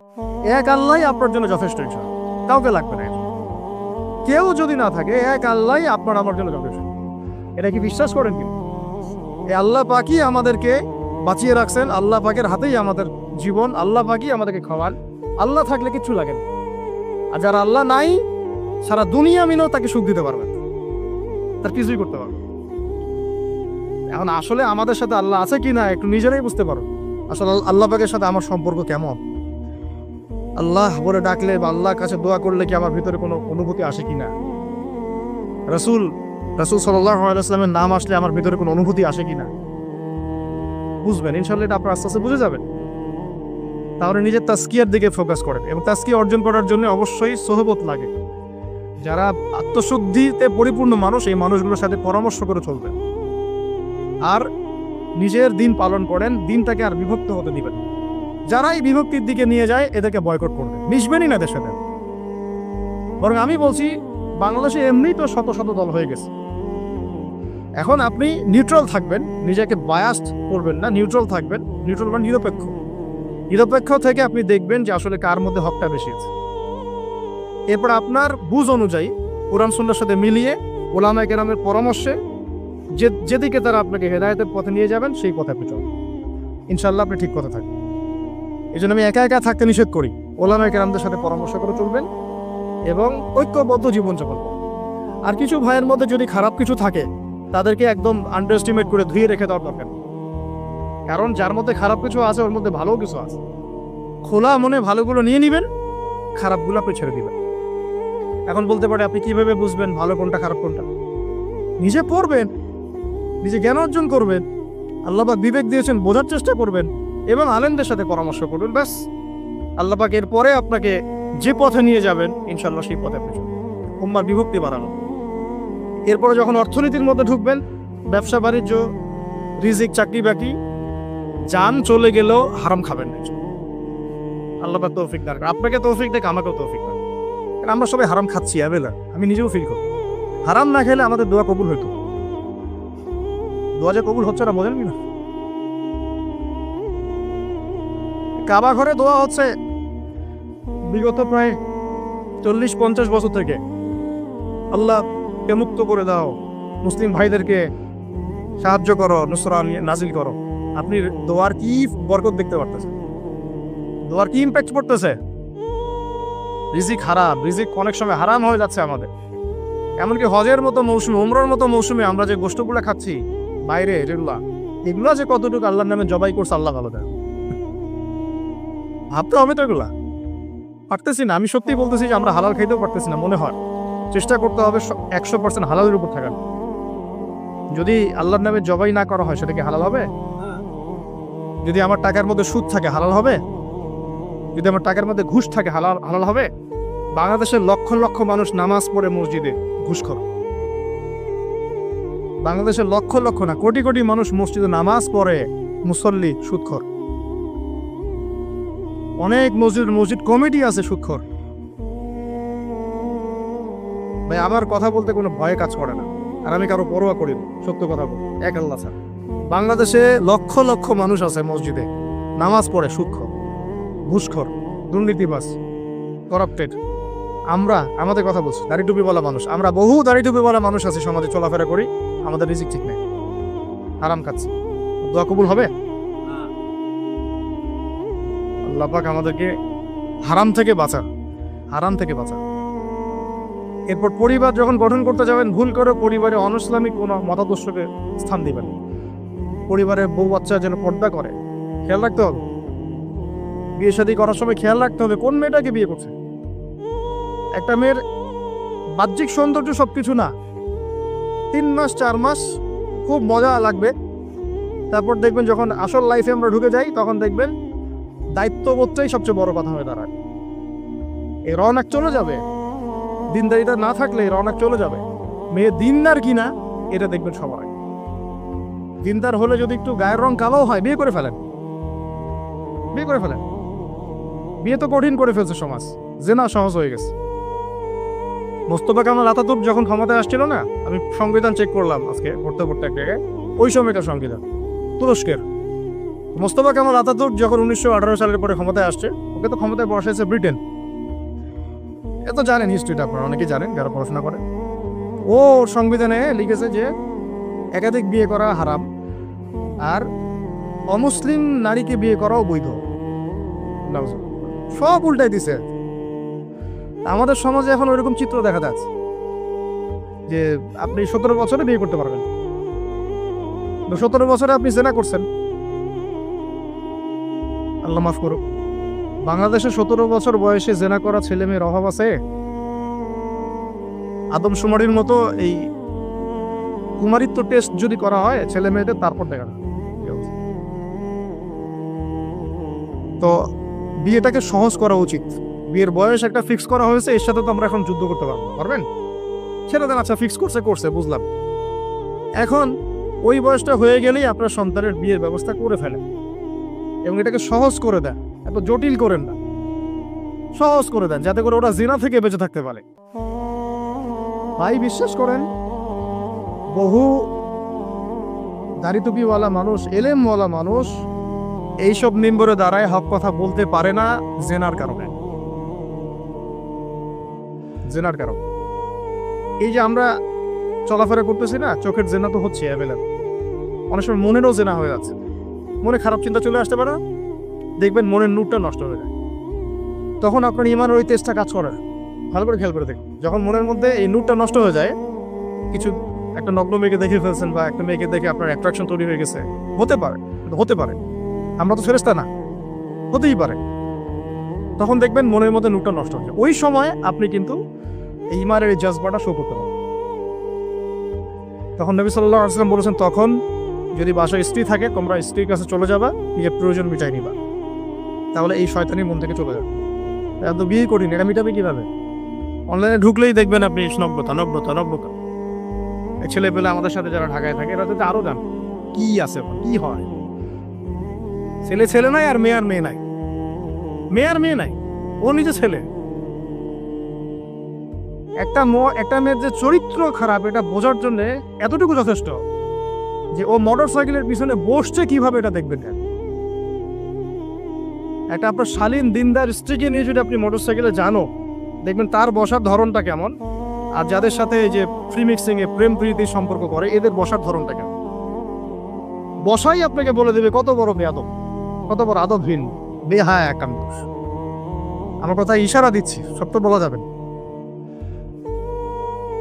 এক আল্লাহই আপনার জন্য যথেষ্ট, ইনশাআল্লাহ কাউকে লাগবে না। কেউ যদি না থাকে, এক আল্লাহই আপনার আমার জন্য যথেষ্ট। এটা কি বিশ্বাস করেন? কিন্তু এই আল্লাহ পাকই আমাদেরকে বাঁচিয়ে রাখছেন, আল্লাহ পাকের হাতেই আমাদের জীবন, আল্লাহ পাকই আমাদেরকে খাওয়ান। আল্লাহ থাকলে কিচ্ছু লাগে না। আর যারা আল্লাহ নাই, সারা দুনিয়া মিলেও তাকে সুখ দিতে পারবে, তার কিছুই করতে পারবে। এখন আসলে আমাদের সাথে আল্লাহ আছে কি না একটু নিজেরাই বুঝতে পারো। আসলে আল্লাহ পাকের সাথে আমার সম্পর্ক কেমন? আল্লাহ বলে ডাকলে বা আল্লাহর কাছে দোয়া করলে কি আমার ভিতরে কোনো অনুভূতি আসে কিনা? রাসূল সাল্লাল্লাহু আলাইহি ওয়াসাল্লামের নাম আসলে আমার ভিতরে কোনো অনুভূতি আসে কিনা বুঝবেন। ইনশাআল্লাহ এটা আপনার আস্তে আস্তে বুঝে যাবেন। তাহলে নিজের তাজকিয়ার দিকে ফোকাস করেন, এবং তাজকিয়া অর্জন করার জন্য অবশ্যই সোহবত লাগে। যারা আত্মশুদ্ধিতে পরিপূর্ণ মানুষ, এই মানুষগুলোর সাথে পরামর্শ করে চলবেন, আর নিজের দিন পালন করেন, দিনটাকে আর বিভক্ত হতে দিবেন। যারা এই বিভক্তির দিকে নিয়ে যায় এদেরকে বয়কট করবেন, মিশবেনই না এদের সাথে। বরং আমি বলছি, বাংলাদেশে এমনিই তো শত শত দল হয়ে গেছে। এখন আপনি নিউট্রাল থাকবেন, নিজেকে বায়াসড করবেন না, নিউট্রাল থাকবেন। নিউট্রাল মানে নিরপেক্ষ। নিরপেক্ষ থেকে আপনি দেখবেন যে আসলে কার মধ্যে হকটা বেশি আছে। এরপর আপনার বুঝ অনুযায়ী কোরআন সুন্নাহর সাথে মিলিয়ে উলামায়ে কেরামের পরামর্শে যেদিকে তারা আপনাকে হেদায়েতের পথে নিয়ে যাবেন সেই পথে আপনি চলবেন। ইনশাআল্লাহ আপনি ঠিক পথে থাকবেন। এই জন্য আমি একা একা থাকতে নিষেধ করি। উলামায়ে কেরামদের সাথে পরামর্শ করে চলবেন এবং ঐক্যবদ্ধ জীবনযাপন করবেন। আর কিছু ভাইয়ের মধ্যে যদি খারাপ কিছু থাকে, তাদেরকে একদম আন্ডার এস্টিমেট করে ধুয়ে রেখে দেওয়ার দরকার নেই। কারণ যার মধ্যে খারাপ কিছু আছে, ওর মধ্যে ভালো কিছু আছে। খোলা মনে ভালোগুলো নিয়ে নেবেন, খারাপগুলো আপনি ছেড়ে দিবেন। এখন বলতে পারে, আপনি কিভাবে বুঝবেন ভালো কোনটা খারাপ কোনটা? নিজে পড়বেন, নিজে জ্ঞান অর্জন করবেন, আল্লাহ পাক বিবেক দিয়েছেন, বোঝার চেষ্টা করবেন এবং আলেমদের সাথে পরামর্শ করবেন। ব্যাস, আল্লাহ পাক এরপরে আপনাকে যে পথে নিয়ে যাবেন ইনশাআল্লাহ সেই পথে আপনি চলবেন। উম্মার বিভক্তি বাড়ানো। এরপরে যখন অর্থনীতির মধ্যে ঢুকবেন, ব্যবসা বাণিজ্য, রিজিক, চাকরি বাকরি, জান চলে গেলেও হারাম খাবেন না। আল্লাহ পাক তৌফিক দান করেন, আপনাকে তৌফিক দেখ, আমাকেও তৌফিক দান। কারণ আমরা সবাই হারাম খাচ্ছি অ্যাভেলা, আমি নিজেও ফিল করি। হারাম না খেলে আমাদের দোয়া কবুল হইতো। দোয়া যে কবুল হচ্ছে না, বোঝেন কি না? কাবা ঘরে দোয়া হচ্ছে বিগত প্রায় 40-50 বছর থেকে। আল্লাহ কে মুক্ত করে দাও, মুসলিম ভাইদেরকে সাহায্য করো, নুসরা নাজিল করো। আপনি দোয়ার কি বরকত দেখতে পারতেছেন? দোয়ার কি ইম্প্যাক্ট পড়তেছে? রিজিক হারাম, রিজিক অনেক সময় হারাম হয়ে যাচ্ছে আমাদের। এমনকি হজের মতো মৌসুমে, উমরার মতো মৌসুমে আমরা যে গোষ্ঠগুলো খাচ্ছি বাইরে, এগুলা যে কতটুকু আল্লাহর নামে জবাই করছে আল্লাহ ভালো দেয়। ভাবতে হবে তো, এগুলা পারতেছি না। আমি সত্যিই বলতেছি যে আমরা হালাল খাইতেও পারতেছি না। মনে হয় চেষ্টা করতে হবে 100% হালালের উপর থাকার। যদি আল্লাহর নামে জবাই না করা হয় সেটা কি হালাল হবে? যদি আমার টাকার মধ্যে সুদ থাকে হালাল হবে? যদি আমার টাকার মধ্যে ঘুষ থাকে হালাল হবে? বাংলাদেশের লক্ষ লক্ষ মানুষ নামাজ পড়ে মসজিদে ঘুষখোর। বাংলাদেশের লক্ষ লক্ষ না, কোটি কোটি মানুষ মসজিদে নামাজ পড়ে, মুসল্লি সুদখোর। অনেক মসজিদ কমিটি আছে সুদখোর। ভাই, আমার কথা বলতে কোনো ভয় কাজ করে না, আর আমি কারো পরোয়া করি না। সত্য কথা বল, এক আল্লাহ ছাড়া। বাংলাদেশে লক্ষ লক্ষ মানুষ আছে মসজিদে নামাজ পড়ে সুদখোর, ঘুষখোর, দুর্নীতিবাজ, করাপ্টেড। আমাদের কথা বলছি, দাড়ি টুপি বলা মানুষ, আমরা বহু দাড়ি টুপি বলা মানুষ আছে, সমাজে চলাফেরা করি, আমাদের রিজিক ঠিক নেই, হারাম খাচ্ছি। দোয়া কবুল হবে? আল্লাহ পাক আমাদেরকে হারাম থেকে বাঁচান, হারাম থেকে বাঁচান। এরপর পরিবার যখন গঠন করতে যাবেন, ভুল করে পরিবারে অনইসলামিক কোনো মতাদর্শকে স্থান দিবেন। পরিবারের বউ বাচ্চা যেন পর্দা করে, খেয়াল রাখতে হবে। বিয়ে শাদী করার সময় খেয়াল রাখতে হবে কোন মেয়েটাকে বিয়ে করছে। একটা মেয়ের বাহ্যিক সৌন্দর্য সবকিছু না। 3 মাস 4 মাস খুব মজা লাগবে, তারপর দেখবেন যখন আসল লাইফে আমরা ঢুকে যাই তখন দেখবেন দায়িত্ববোধটাই সবচেয়ে বড় কথা হয়ে দাঁড়ায়। এই রওনাক চলে যাবে, দিনদারিতা না থাকলে এই রওনাক চলে যাবে। মেয়ে দিনদার কিনা এটা দেখবেন সবাই। দিনদার হলে যদি একটু গায়ের রং কালো হয়, বিয়ে করে ফেলেন, বিয়ে করে ফেলেন। বিয়ে তো কঠিন করে ফেলছে সমাজ, জেনা সহজ হয়ে গেছে। মোস্তফা কামাল আতাতুর্ক যখন ক্ষমতায় আসছিল না, আমি সংবিধান চেক করলাম আজকে পড়তে পড়তে এক জায়গায়, ওই সময়কার সংবিধান তুরস্কের, মোস্তফা কামাল আতাতুর্ক যখন 1918 সালের পরে ক্ষমতায় আসছে, ওকে তো ক্ষমতায় বসাইছে ব্রিটেন। এ তো জানেন হিস্ট্রিটা, আপনারা অনেকেই জানেন যারা পড়াশোনা করে। ও সংবিধানে লিখেছে যে একাধিক বিয়ে করা হারাম, আর অমুসলিম নারীকে বিয়ে করাও বৈধ। সব উল্টাই দিছে। আমাদের সমাজে এখন ওইরকম চিত্র দেখা যাচ্ছে যে আপনি 17 বছরে বিয়ে করতে পারবেন, 17 বছরে আপনি জেনা করছেন, আল্লাহ মাফ করুক। বাংলাদেশে 17 বছর বয়সে জেনা করা ছেলে মেয়ের অভাব আছে? আদমশুমারির মতো এই কুমারিত্ব টেস্ট যদি করা হয় ছেলে মেয়েদের, তারপর দেখা যায়। তো বিয়েটাকে সহজ করা উচিত। বিয়ের বয়স একটা ফিক্স করা হয়েছে, এর সাথে তো আমরা এখন যুদ্ধ করতে পারবেন? ছেড়ে দেন, আচ্ছা ফিক্স করছে বুঝলাম। এখন ওই বয়সটা হয়ে গেলেই আপনার সন্তানের বিয়ের ব্যবস্থা করে ফেলেন এবং এটাকে সহজ করে দেন, এত জটিল করেন না, সহজ করে দেন যাতে করে ওরা জিনা থেকে বেঁচে থাকতে পারে। ভাই বিশ্বাস করেন, বহু দাড়ি টুপিওয়ালা মানুষ, এলেমওয়ালা মানুষ এইসব মিম্বরে দাঁড়ায় হক কথা বলতে পারে না জেনার কারণে। এই যে আমরা চলাফেরা করতেছি না, চোখের জেনা তো হচ্ছে অ্যাভেলেবল, অনেক সময় মনেরও জেনা হয়ে যাচ্ছে। মনে খারাপ চিন্তা চলে আসতে পারে, দেখবেন মনের নূরটা নষ্ট হয়ে যায়। তখন আপনার ইমানের ওই তেজটা কাজ করে না। ভালো করে খেয়াল করে দেখুন, যখন মনের মধ্যে এই নূরটা নষ্ট হয়ে যায়, কিছু একটা নগ্ন মেয়েকে দেখে ফেলছেন বা একটা মেয়েকে দেখে আপনার অ্যাট্রাকশন তৈরি হয়ে গেছে, হতে পারে, আমরা তো ফেরেশতা না, হতেই পারে। তখন দেখবেন মনের মধ্যে নূরটা নষ্ট হয়ে যায়। ওই সময় আপনি কিন্তু এই ইমানের এই জাজবাটা শো করতে পারেন। তখন নবী সাল্লাল্লাহু আলাইহি ওয়াসাল্লাম বলেছেন, তখন যদি বাসায় স্ত্রী থাকে তোমরা স্ত্রীর কাছে চলে যাবা, নিজের প্রয়োজন মিটাই নিবা, তাহলে এই শয়তানি মন থেকে চলে যাবে। এত বিয়ে করিনি, এটা মিটাবে কিভাবে? অনলাইনে ঢুকলেই দেখবেন আপনি নগ্নতা। এই ছেলে পেলে আমাদের সাথে যারা ঢাকায় থাকে এরা যদি আরো জান কি আছে, কি হয়। ছেলে নাই আর মেয়ে নাই, ও নিজে ছেলে। একটা মেয়ের যে চরিত্র খারাপ এটা বোঝার জন্য এতটুকু যথেষ্ট যে ও মোটর সাইকেলের পিছনে বসছে কিভাবে, এটা দেখবেন। একটা আপনার শালীন দিনদার স্ত্রীকে নিয়ে যদি আপনি মোটর সাইকেলে জানো, দেখবেন তার বসার ধরনটা কেমন, আর যাদের সাথে এই যে ফ্রি মিক্সিং এ প্রেম প্রীতির সম্পর্ক করে এদের বসার ধরনটা কেমন। বসাই আপনাকে বলে দেবে কত বড় বেয়াদব, কত বড় আদবহীন, বেহায়া একান্ত। আমার কথা ইশারা দিচ্ছি, সব তো বলা যাবে না।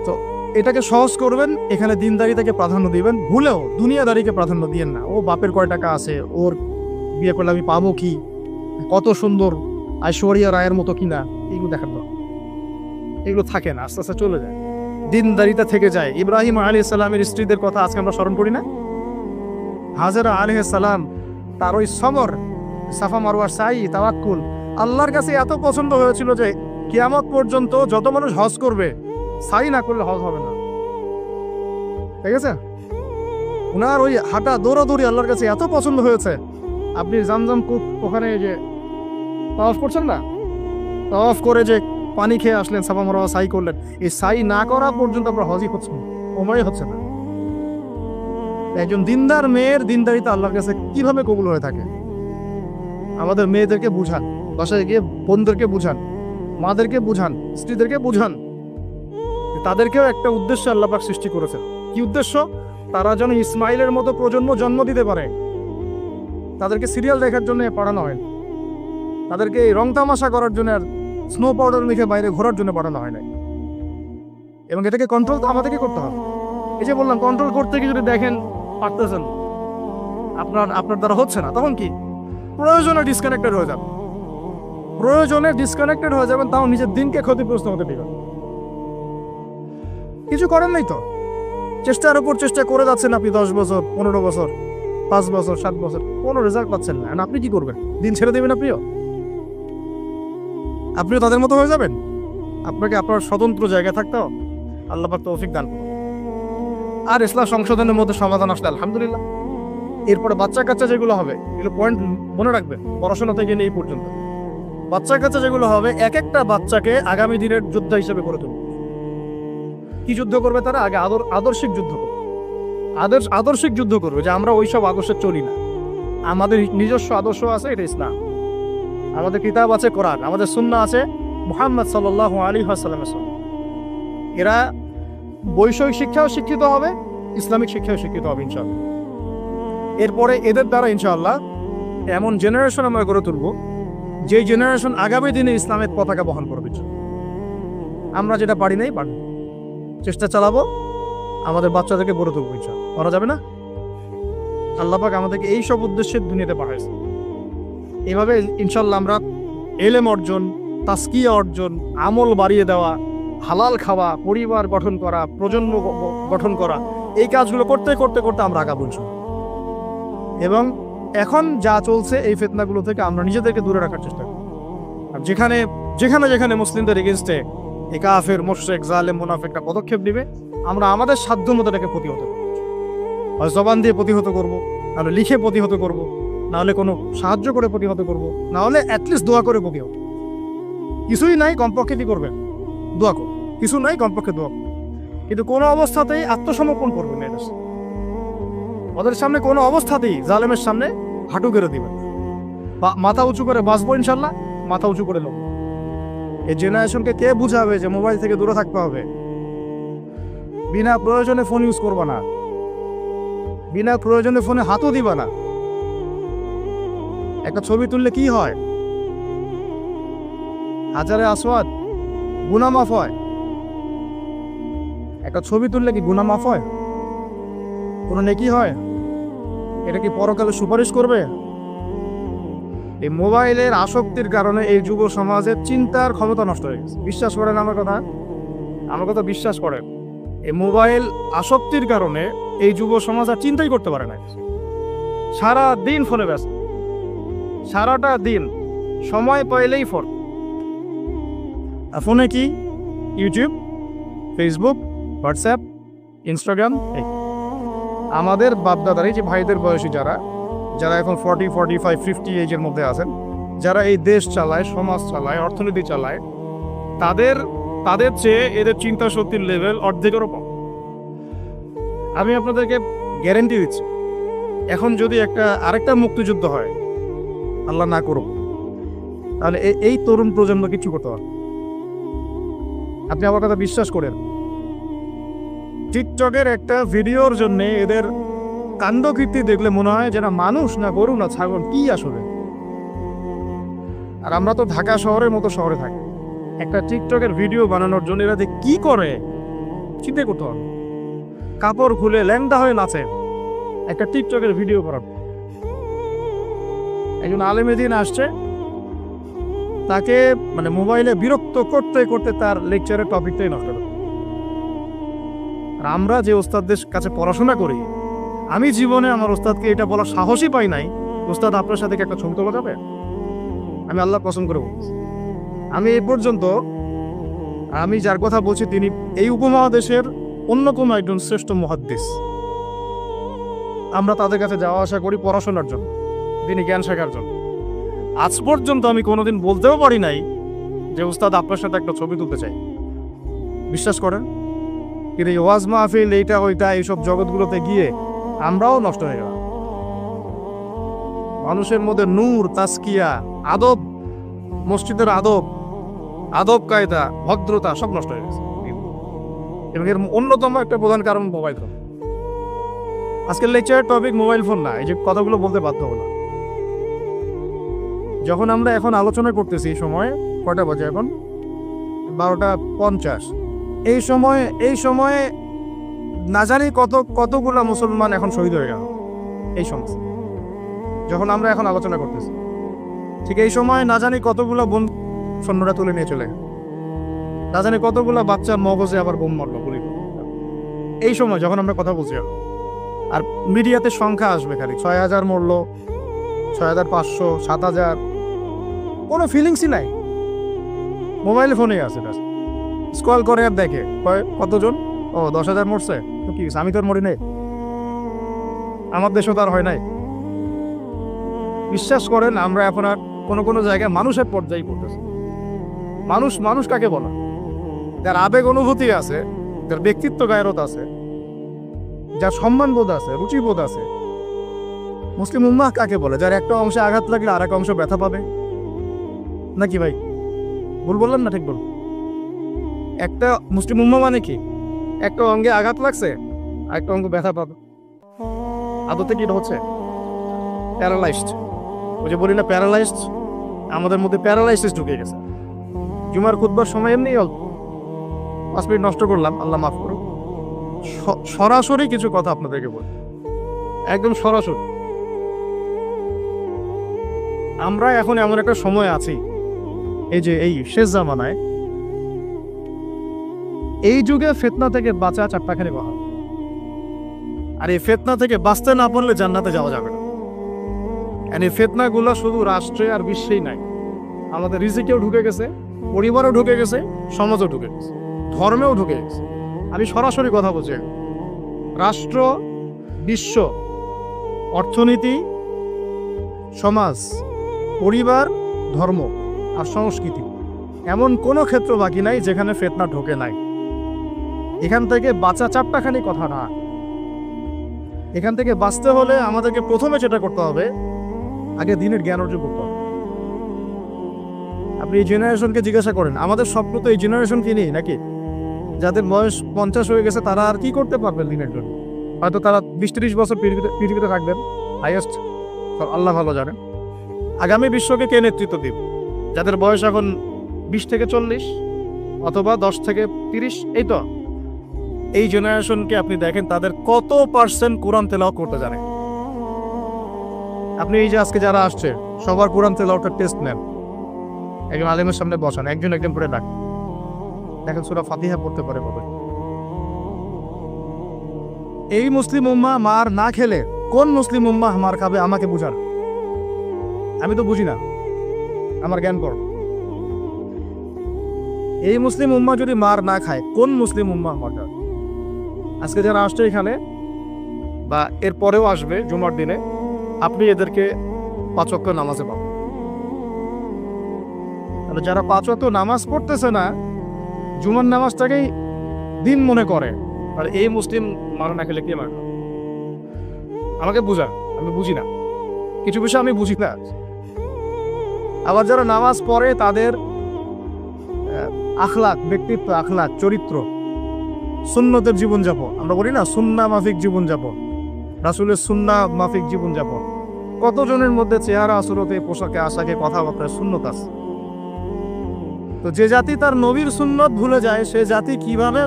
তো এটাকে সহজ করবেন, এখানে দিনদারিতাকে প্রাধান্য দিবেন, ভুলেও দুনিয়াদারিকে প্রাধান্য দিয়েন না। ও বাপের কয় টাকা আছে, ওর বিয়ে করলে আমি পাবো কি, কত সুন্দর ঐশ্বরিয়া রায়ের মতো কিনা, এগুলো দেখার দরকার। এগুলো থাকে না, আস্তে আস্তে চলে যায়, দিনদারিতা থেকে যায়। ইব্রাহিম আলাইহিস সালামের স্ত্রীদের কথা আজকে আমরা স্মরণ করি না? হাজেরা আলাইহিস সালাম, তার ওই সবর, সাফা মারওয়ার সাই, তাওয়াক্কুল আল্লাহর কাছে এত পছন্দ হয়েছিল যে কিয়ামত পর্যন্ত যত মানুষ হজ করবে, সাই না করলে হজ হবে না। ঠিক আছে, ওনার ওই হাঁটা দৌড়াদৌড়ি আল্লাহর কাছে এত পছন্দ হয়েছে। আপনি জামজাম কূপ ওখানে যে তাওয়াফ করছেন না, তাওয়াফ করে যে পানি খেয়ে আসলেন, সাফা মারওয়া সাই করলেন, এই সাই না করা পর্যন্ত আপনার হজই হচ্ছে না, ওমরাই হচ্ছে না। একজন দিনদার মেয়ের দিনদারিতা আল্লাহর কাছে কিভাবে কবুল হয়ে থাকে? আমাদের মেয়েদেরকে বুঝান, বাসায় গিয়ে বোনদেরকে বুঝান, মাদেরকে বুঝান, স্ত্রীদেরকে বুঝান, তাদেরকেও একটা উদ্দেশ্য আল্লাহ পাক সৃষ্টি করেছেন। কি উদ্দেশ্য? তারা যেন ইসমাইলের মতো প্রজন্ম জন্ম দিতে পারে। তাদেরকে সিরিয়াল দেখার জন্য পড়ানো হয়, তাদেরকে এই রং তামাশা করার জন্য আর স্নো পাউডার মেখে বাইরে ঘোরার জন্য পড়ানো হয় নাই। এবং এটাকে কন্ট্রোল তো আমাদেরকে করতে হবে। এই যে বললাম, কন্ট্রোল করতে গিয়ে যদি দেখেন পারতেছেন, আপনার দ্বারা হচ্ছে না, তখন কি প্রয়োজনে ডিসকানেক্টেড হয়ে যাবেন, তাও নিজের দিনকে ক্ষতিগ্রস্ত হতে দিবেন। কিছু করেন নাই তো, চেষ্টার উপর চেষ্টা করে যাচ্ছেন আপনি 10 বছর, 15 বছর, 5 বছর, 7 বছর, কোনো রেজাল্ট পাচ্ছেন না। আপনি কি করবেন? দিন ছেড়ে দেবেন? আপনিও তাদের মতো হয়ে যাবেন? আপনাকে আপনার স্বতন্ত্র জায়গায় থাকতে হবে। আল্লাহ পাক তৌফিক দান করুন। আর ইসলাম সংশোধনের মধ্যে সমাধান আসলে আলহামদুলিল্লাহ। এরপরে বাচ্চা কাচ্চা যেগুলো হবে, এগুলো পয়েন্ট মনে রাখবেন, পড়াশোনা থেকে নিয়ে এই পর্যন্ত বাচ্চা কাচ্চা যেগুলো হবে, এক একটা বাচ্চাকে আগামী দিনের যোদ্ধা হিসেবে গড়ে তুলবে। কি যুদ্ধ করবে তারা? আগে আদর্শিক যুদ্ধ করবে, আদর্শিক যুদ্ধ করবে, যে আমরা ওইসব আদর্শে চলি না। আমাদের নিজস্ব আদর্শ আছে, এটা ইসলাম। আমাদের কিতাব আছে কোরআন, আমাদের সুন্নাহ আছে মুহাম্মদ সাল্লাল্লাহু আলাইহি ওয়াসাল্লামের সুন্নাহ। এরা বৈষয়িক শিক্ষাও শিক্ষিত হবে, ইসলামিক শিক্ষাও শিক্ষিত হবে ইনশাআল্লাহ। এরপরে এদের দ্বারা ইনশাআল্লাহ এমন জেনারেশন আমরা গড়ে তুলব, যে জেনারেশন আগামী দিনে ইসলামের পতাকা বহন করবে। আমরা যেটা পারি নাই পারি, চেষ্টা চালাবো আমাদের বাচ্চাদেরকে গড়ে তুলবো ইনশাআল্লাহ। করা যাবে না? আল্লাহ পাক আমাদেরকে এই সব উদ্দেশ্যে দুনিয়াতে পাঠাইছে। এইভাবে ইনশাআল্লাহ আমরা এলেম অর্জন, তাসকিয়া অর্জন, আমল বাড়িয়ে দেওয়া, হালাল খাওয়া, পরিবার গঠন করা, প্রজন্ম গঠন করা, এই কাজগুলো করতে করতে করতে আমরা আগাবো ইনশাআল্লাহ। এবং এখন যা চলছে এই ফিতনাগুলো থেকে আমরা নিজেদেরকে দূরে রাখার চেষ্টা করি। আর যেখানে যেখানে যেখানে মুসলিমদের এগেনস্টে এই কাফের, মুশরিক, জালেম, মুনাফিকরা পদক্ষেপ দিবে, আমরা আমাদের সাধ্য মতো এটাকে প্রতিহত করব। হয় জবান দিয়ে প্রতিহত করব, নাহলে লিখে প্রতিহত করব, নাহলে কোনো সাহায্য করে প্রতিহত করব, নাহলে অ্যাটলিস্ট দোয়া করে প্রতিহত। কিছুই নাই কমপক্ষে কি করবেন? দোয়া করুন। কিছু নাই কমপক্ষে দোয়া করুন। কিন্তু কোনো অবস্থাতেই আত্মসমর্পণ করবেন না। এটা ওদের সামনে কোনো অবস্থাতেই জালেমের সামনে হাঁটু গেড়ে দিবেন, মাথা উঁচু করে বাঁচবো ইনশাল্লাহ, মাথা উঁচু করে নেব। এই জেনারেশনকে কে বুঝাবে যে মোবাইল থেকে দূরে থাকতে হবে? বিনা প্রয়োজনে ফোন ইউজ করবা না, বিনা প্রয়োজনে ফোনে হাতও দিবা না। একটা ছবি তুললে কি হয়? হাজারে আসওয়াদ গুনাহ মাফ হয়। একটা ছবি তুললে কি গুনাহ মাফ হয়? কোনো নেকি হয়? এটা কি পরকালে সুপারিশ করবে? এই মোবাইলের আসক্তির কারণে এই যুব সমাজের চিন্তার ক্ষমতা নষ্ট হয়ে গেছে। বিশ্বাস করেন আমার কথা, আমার কথা বিশ্বাস করেন। এই মোবাইল আসক্তির কারণে এই যুব সমাজ আর চিন্তাই করতে পারে না। সারা দিন ফোনে ব্যস্ত, সারাটা দিন সময় পাইলেই ফোন। আর ফোনে কি? YouTube, Facebook, WhatsApp, Instagram. আমাদের বাপদাদারই যে ভাইদের বয়সী যারা যারা এখন 40, 45, 50 এজের মধ্যে আছেন, যারা এই দেশ চালায়, সমাজ চালায়, অর্থনীতি চালায়, তাদের চেয়ে এদের চিন্তা শক্তির লেভেল অর্ধেকেরও কম। আমি আপনাদেরকে গ্যারেন্টি দিচ্ছি, এখন যদি আরেকটা মুক্তিযুদ্ধ হয়, আল্লাহ না করুক, তাহলে এই তরুণ প্রজন্ম কিছু করতে পারবে। আপনি আমার কথা বিশ্বাস করেন। টিকটকের একটা ভিডিওর জন্য এদের কাণ্ডকীর্তি দেখলে মনে হয় যেন মানুষ না গরু না ছাগল, কি আসলে। আর আমরা তো ঢাকা শহরের মতো শহরে থাকি, একটা টিকটকের ভিডিও বানানোর জন্য এরা যে কি করে চিন্তা করতে হবে। কাপড় খুলে ল্যাংদা হয়ে নাচে একটা টিকটকের ভিডিও করার। একজন আলেম দিন আসছে, তাকে মানে মোবাইলে বিরক্ত করতে করতে তার লেকচারের টপিকটাই নষ্ট করে। আর আমরা যে ওস্তাদদের কাছে পড়াশোনা করি, আমি জীবনে আমার ওস্তাদকে এটা বলার সাহসই পাই নাই, ওস্তাদ আপনার সাথে একটা ছবি তোলা যাবে? আমি আল্লাহ পছন্দ করে বলছি, আমি এই পর্যন্ত আমি যার কথা বলছি তিনি এই উপমহাদেশের অন্যতম একজন শ্রেষ্ঠ মুহাদ্দিস। আমরা তাদের কাছে যাওয়া আসা করি পড়াশোনার জন্য, তিনি জ্ঞান শেখার জন্য। আজ পর্যন্ত আমি কোনোদিন বলতেও পারি নাই যে উস্তাদ আপনার সাথে একটা ছবি তুলতে চাই। বিশ্বাস করেন। কিন্তু এই ওয়াজ মাহফিল, এইটা ওইটা, এইসব জগৎগুলোতে গিয়ে আমরাও নষ্ট হয়ে গেলাম। মানুষের মধ্যে নূর, তাসকিয়া, আদব, মসজিদের আদব কায়দা, ভদ্রতা সব নষ্ট হয়ে গেছে। এবং এর অন্যতম একটা প্রধান কারণ মোবাইল ফোন। আজকের লেকচারের টপিক মোবাইল ফোন না, এই যে কথাগুলো বলতে বাধ্য হলাম। যখন আমরা এখন আলোচনা করতেছি, সময় কয়টা বাজে এখন? 12:50। এই সময়ে না জানি কতগুলো মুসলমান এখন শহীদ হয়ে গেল। এই সময় যখন আমরা এখন আলোচনা করতেছি, ঠিক এই সময় না জানি কতগুলো বোন সৈন্যরা তুলে নিয়ে চলে গেল, না জানি কতগুলো বাচ্চার মগজে আবার বোম মারলো, গুলি। এই সময় যখন আমরা কথা বলছি, আর মিডিয়াতে সংখ্যা আসবে খালি 6,000 মরলো, 6,500, 7,000, কোনো ফিলিংসই নাই। মোবাইল ফোনে আছে, স্ক্রল করে আর দেখে কতজন, ও 10,000 মরছে, তো কি আমি তোর মরি নাই, আমার দেশও তার হয় নাই। বিশ্বাস করেন, আমরা এখন আর কোনো জায়গায় মানুষের পর্যায়ে পড়তেছি। মানুষ কাকে বলা? যার আবেগ অনুভূতি আছে, যার ব্যক্তিত্ব গায়রত আছে, যার সম্মানবোধ আছে, রুচিবোধ আছে, মুসলিম উম্মাহ কাকে বলে? যার একটা অংশে আঘাত লাগলে আর এক অংশ ব্যথা পাবে নাকি ভাই? ভুল বললাম না ঠিক বল? একটা মুসলিম উম্মাহ মানে কি? একটা অঙ্গে আঘাত লাগছে আর একটা অঙ্গ ব্যথা পাবে। আদতে কি হচ্ছে? প্যারালাইজড। ওই যে বলি না প্যারালাইজড, আমাদের মধ্যে প্যারালাইসিস ঢুকে গেছে। জুমার খুতবার সময় এমনি অল্প 5 মিনিট নষ্ট করলাম, আল্লাহ মাফ করুক। সরাসরি কিছু কথা আপনাদেরকে বলি, একদম সরাসরি। আমরা এখন এমন একটা সময় আছি, এই যে এই শেষ জামানায়, এই যুগে ফিতনা থেকে বাঁচা চারটাখানি কথা। আর এই ফিতনা থেকে বাঁচতে না পারলে জান্নাতে যাওয়া যাবে না। এই ফিতনাগুলো শুধু রাষ্ট্রে আর বিশ্বেই নাই, আমাদের রিজিকেও ঢুকে গেছে, পরিবারও ঢুকে গেছে, সমাজও ঢুকে গেছে, ধর্মেও ঢুকে গেছে। আমি সরাসরি কথা বলছি, রাষ্ট্র, বিশ্ব, অর্থনীতি, সমাজ, পরিবার, ধর্ম আর সংস্কৃতি, এমন কোনো ক্ষেত্র বাকি নাই যেখানে ফিতনা ঢোকে নাই। এখান থেকে বাঁচা চারটাখানি কথা না। এখান থেকে বাঁচতে হলে আমাদেরকে প্রথমে যেটা করতে হবে, আগে দিনের জ্ঞান অর্জন করতে হবে। আপনি এই জেনারেশনকে জিজ্ঞাসা করেন, আমাদের স্বপ্ন তো এই জেনারেশন কি নেই নাকি? যাদের বয়স 50 হয়ে গেছে তারা আর কি করতে পারবেন দিনের জন্য? হয়তো তারা 20-30 বছর পৃথিবীতে থাকবেন হাইয়েস্ট, আল্লাহ ভালো জানেন। আগামী বিশ্বকে কে নেতৃত্ব দিবে? যাদের বয়স এখন 20 থেকে 40 অথবা 10 থেকে 30, এই তো এই জেনারেশনকে আপনি দেখেন তাদের কত পার্সেন্ট কোরআন তেলাওয়াত করতে জানে। আপনি এই যে আজকে যারা আসছে সবার কোরআন তেলাওয়াতের টেস্ট নেন, একজন আলেমের সামনে বসান, একজন একজন করে ডাক, দেখেন সূরা ফাতিহা পড়তে পারে কবে। এই মুসলিম উম্মাহ মার না খেলে কোন মুসলিম উম্মাহ মার খাবে? আমাকে বুঝান, আমি তো বুঝি না, আমার জ্ঞান কর। এই মুসলিম উম্মাহ যদি মার না খায় কোন মুসলিম উম্মাহ মার খাবে? আজকে যারা আসছে এখানে বা এর পরেও আসবে জুমার দিনে, আপনি এদেরকে 5 ওয়াক্ত নামাজে পাবেন। তাহলে যারা 5 ওয়াক্ত নামাজ পড়তেছে না, জুমার নামাজটাকেই দিন মনে করে, আর এই মুসলিম মার না খেলে কে মার? আমাকে বুঝা, আমি বুঝি না, কিছু বিষয় আমি বুঝি না। আবার যারা নামাজ পড়ে তাদের আখলাক, ব্যক্তিত্ব, আখলাক, চরিত্র, সুন্নতের জীবনযাপন, আমরা বলি না সুন্নাহ মাফিক জীবনযাপন, রাসূলের সুন্নাহ মাফিক জীবনযাপন, কতজনের মধ্যে চেহারা, আসরতে, পোশাকে, আশাকে, কথাবার্তায় সুন্নত আছে। তো যে জাতি তার নবীর সুন্নত ভুলে যায়, সে জাতি কিভাবে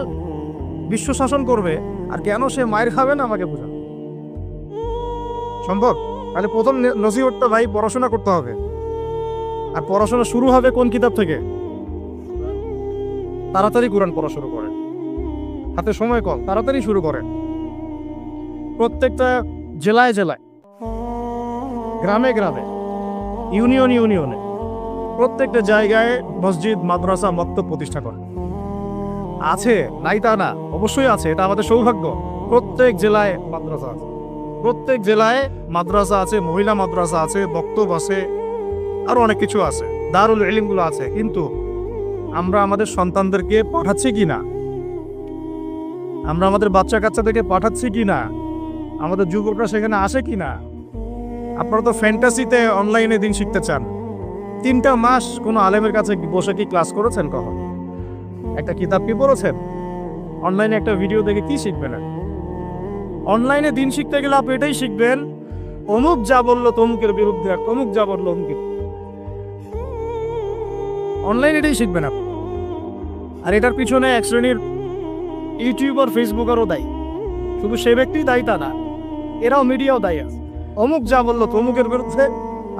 বিশ্ব শাসন করবে আর কেন সে মায়ের খাবে না? আমাকে বোঝা সম্ভব? তাহলে প্রথম নসিহতটা ভাই পড়াশোনা করতে হবে। আর পড়াশোনা শুরু হবে কোন কিতাব থেকে? তাড়াতাড়ি কোরআন পড়া শুরু করেন, হাতে সময় কম, তাড়াতাড়ি শুরু করেন। প্রত্যেকটা জেলায় জেলায়, গ্রামে গ্রামে, ইউনিয়নে, প্রত্যেকটা জায়গায় মসজিদ, মাদ্রাসা, মক্তব প্রতিষ্ঠা করেন। আছে, নাই তা না, অবশ্যই আছে, এটা আমাদের সৌভাগ্য। প্রত্যেক জেলায় মাদ্রাসা আছে, প্রত্যেক জেলায় মাদ্রাসা আছে, মহিলা মাদ্রাসা আছে, বক্তব্য আছে, আরো অনেক কিছু আছে, দারুল ইলমগুলো আছে। কিন্তু আমরা আমাদের সন্তানদেরকে পাঠাচ্ছি কি না? আমরা আমাদের বাচ্চা কাচ্চাদেরকে পাঠাচ্ছি কি না? আমাদের যুবকরা সেখানে আসে কি না? আপনারা তো ফ্যান্টাসিতে অনলাইনে দিন শিখতে চান। 3টা মাস কোনো আলেমের কাছে বসে কি ক্লাস করেছেন? কখন একটা কিতাব কি পড়েছেন? অনলাইনে একটা ভিডিও দেখে কি শিখবেন? অনলাইনে দিন শিখতে গেলে আপনি এটাই শিখবেন, অমুক যা বললো তমুকের বিরুদ্ধে, আর তমুক যা বললো অমুকের। অনলাইনে এটাই শিখবেন আপনি। আর এটার পিছনে এক শ্রেণীর ইউটিউবার, ফেসবুকারও দায়ী। শুধু সে ব্যক্তি দায়ী তা না, এরাও, মিডিয়াও দায়ী আছে। অমুক যা বললো তমুকের বিরুদ্ধে,